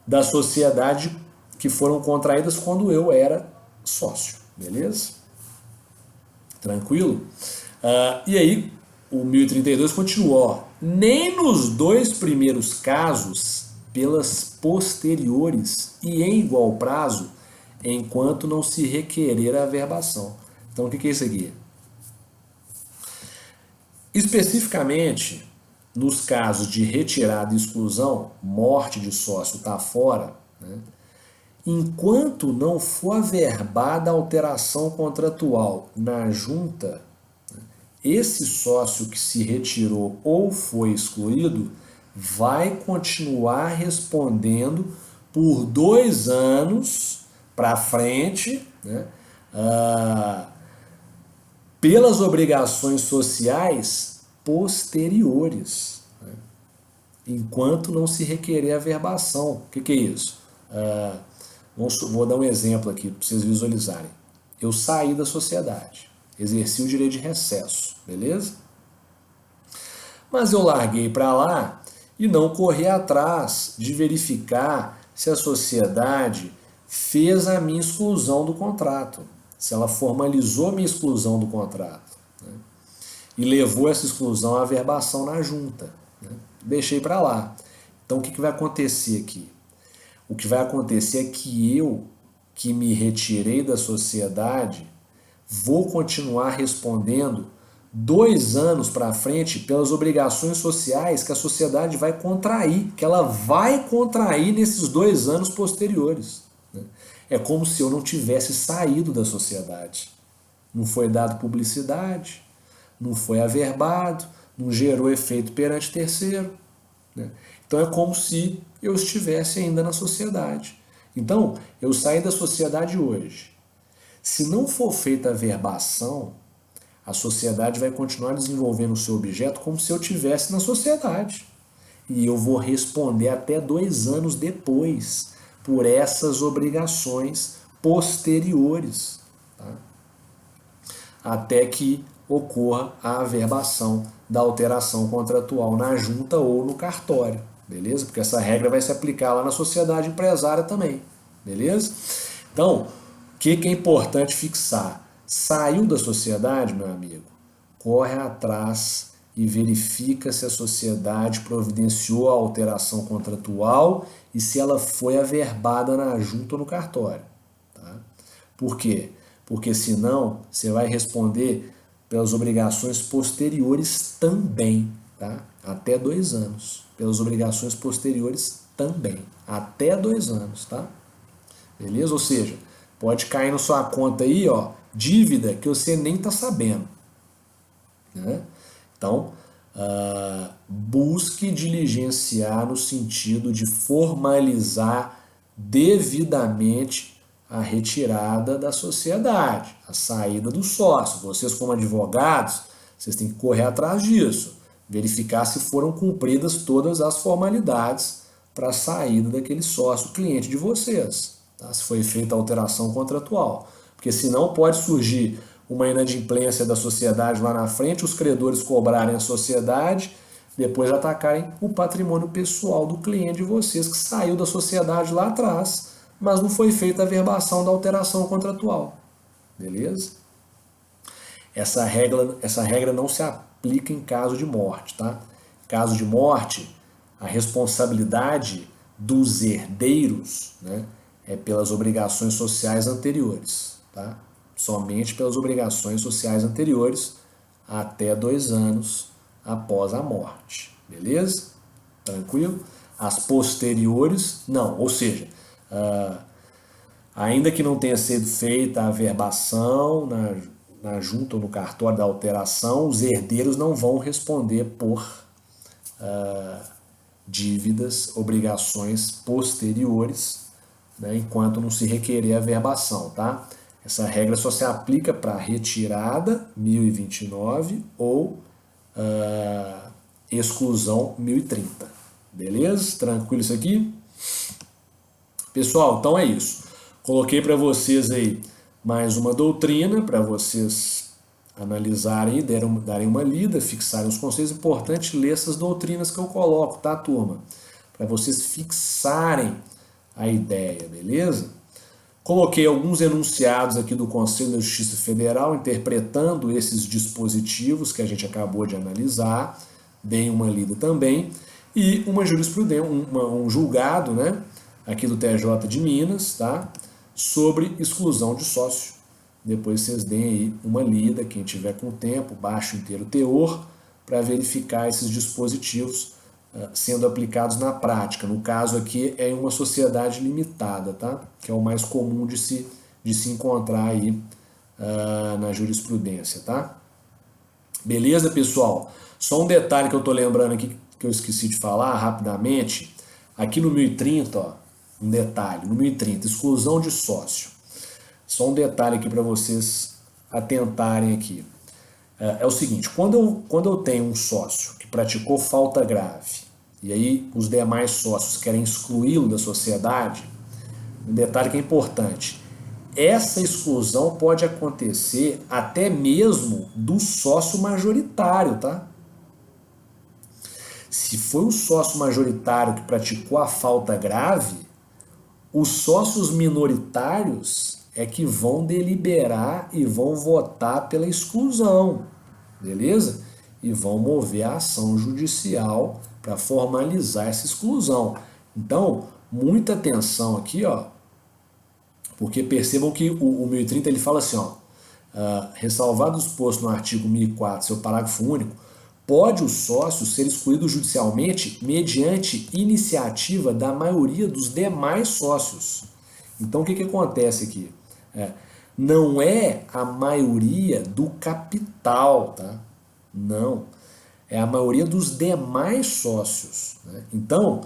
da sociedade que foram contraídas quando eu era sócio, beleza? Tranquilo? E aí, o 1032 continua, ó, nem nos 2 primeiros casos, pelas posteriores e em igual prazo, enquanto não se requerer a averbação. Então, o que é isso aqui? Especificamente, nos casos de retirada e exclusão, morte de sócio está fora, né? Enquanto não for averbada a alteração contratual na junta, esse sócio que se retirou ou foi excluído vai continuar respondendo por 2 anos para frente, né, pelas obrigações sociais posteriores, né, enquanto não se requerer averbação. O que é isso? Vou dar um exemplo aqui para vocês visualizarem. Eu saí da sociedade, exerci o direito de recesso, beleza? Mas eu larguei para lá e não corri atrás de verificar se a sociedade fez a minha exclusão do contrato, se ela formalizou a minha exclusão do contrato, né? E levou essa exclusão à averbação na junta, né? Deixei para lá. Então o que vai acontecer aqui? O que vai acontecer é que eu, que me retirei da sociedade, vou continuar respondendo 2 anos para frente pelas obrigações sociais que a sociedade vai contrair, que ela vai contrair nesses 2 anos posteriores. Né? É como se eu não tivesse saído da sociedade. Não foi dado publicidade, não foi averbado, não gerou efeito perante terceiro. Né? Então é como se eu estivesse ainda na sociedade. Então, eu saí da sociedade hoje. Se não for feita a averbação, a sociedade vai continuar desenvolvendo o seu objeto como se eu estivesse na sociedade. E eu vou responder até 2 anos depois por essas obrigações posteriores, tá? Até que ocorra a averbação da alteração contratual na junta ou no cartório, beleza? Porque essa regra vai se aplicar lá na sociedade empresária também, beleza? Então, o que é importante fixar? Saiu da sociedade, meu amigo, corre atrás e verifica se a sociedade providenciou a alteração contratual e se ela foi averbada na junta ou no cartório. Tá? Por quê? Porque senão você vai responder pelas obrigações posteriores também, tá? Até 2 anos. Pelas obrigações posteriores também, até 2 anos, tá? Beleza? Ou seja, pode cair na sua conta aí, ó, dívida que você nem tá sabendo, né? Então, busque diligenciar no sentido de formalizar devidamente a retirada da sociedade, a saída do sócio. Vocês, como advogados, vocês têm que correr atrás disso, verificar se foram cumpridas todas as formalidades para a saída daquele sócio cliente de vocês, tá? Se foi feita a alteração contratual. Porque senão pode surgir uma inadimplência da sociedade lá na frente, os credores cobrarem a sociedade, depois atacarem o patrimônio pessoal do cliente de vocês que saiu da sociedade lá atrás, mas não foi feita a verbação da alteração contratual. Beleza? Essa regra não se aplica em caso de morte, tá? Em caso de morte, a responsabilidade dos herdeiros, né, é pelas obrigações sociais anteriores, tá? Somente pelas obrigações sociais anteriores até 2 anos após a morte, beleza? Tranquilo? As posteriores, não, ou seja, ainda que não tenha sido feita a verbação na junta ou no cartório da alteração, os herdeiros não vão responder por dívidas, obrigações posteriores, né, enquanto não se requerer a verbação, tá? Essa regra só se aplica para retirada 1029 ou exclusão 1030. Beleza? Tranquilo isso aqui? Pessoal, então é isso. Coloquei para vocês aí mais uma doutrina para vocês analisarem e darem uma lida, fixarem os conceitos. Importante ler essas doutrinas que eu coloco, tá, turma? Para vocês fixarem a ideia, beleza? Coloquei alguns enunciados aqui do Conselho da Justiça Federal interpretando esses dispositivos que a gente acabou de analisar. Deem uma lida também. E uma jurisprudência, um julgado, né, aqui do TJ de Minas, tá, sobre exclusão de sócio. Depois vocês deem aí uma lida, quem tiver com tempo, baixe o inteiro teor, para verificar esses dispositivos sendo aplicados na prática. No caso aqui é em uma sociedade limitada, tá? Que é o mais comum de se encontrar aí na jurisprudência, tá? Beleza, pessoal? Só um detalhe que eu tô lembrando aqui, que eu esqueci de falar rapidamente. Aqui no 1030, ó, um detalhe, no 1030, exclusão de sócio. Só um detalhe aqui para vocês atentarem aqui. É o seguinte, quando eu tenho um sócio que praticou falta grave e aí os demais sócios querem excluí-lo da sociedade, um detalhe que é importante, essa exclusão pode acontecer até mesmo do sócio majoritário, tá? Se foi o sócio majoritário que praticou a falta grave, os sócios minoritários é que vão deliberar e vão votar pela exclusão, beleza? E vão mover a ação judicial para formalizar essa exclusão. Então, muita atenção aqui, ó, porque percebam que o 1030 ele fala assim, ó, ressalvado o exposto no artigo 1004, seu parágrafo único, pode o sócio ser excluído judicialmente mediante iniciativa da maioria dos demais sócios. Então, o que acontece aqui? Não é a maioria do capital, tá? Não. É a maioria dos demais sócios, né? Então,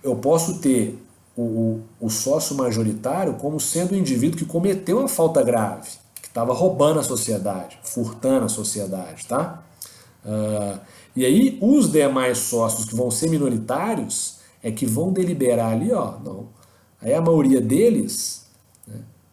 eu posso ter o sócio majoritário como sendo o indivíduo que cometeu a falta grave, que estava roubando a sociedade, furtando a sociedade, tá? E aí, os demais sócios que vão ser minoritários é que vão deliberar ali, ó, não. Aí a maioria deles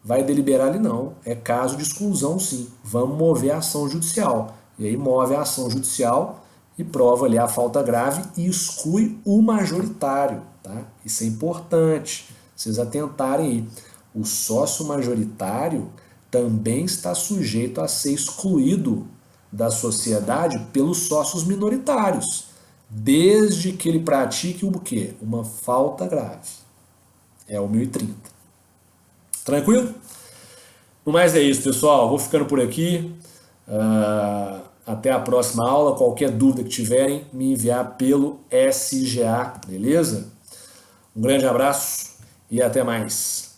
vai deliberar ali não, é caso de exclusão sim, vamos mover a ação judicial. E aí move a ação judicial e prova ali a falta grave e exclui o majoritário, tá? Isso é importante, vocês atentarem aí. O sócio majoritário também está sujeito a ser excluído da sociedade pelos sócios minoritários, desde que ele pratique o quê? Uma falta grave. É o 1030. Tranquilo? No mais é isso, pessoal. Vou ficando por aqui. Até a próxima aula. Qualquer dúvida que tiverem, me enviar pelo SGA, beleza? Um grande abraço e até mais.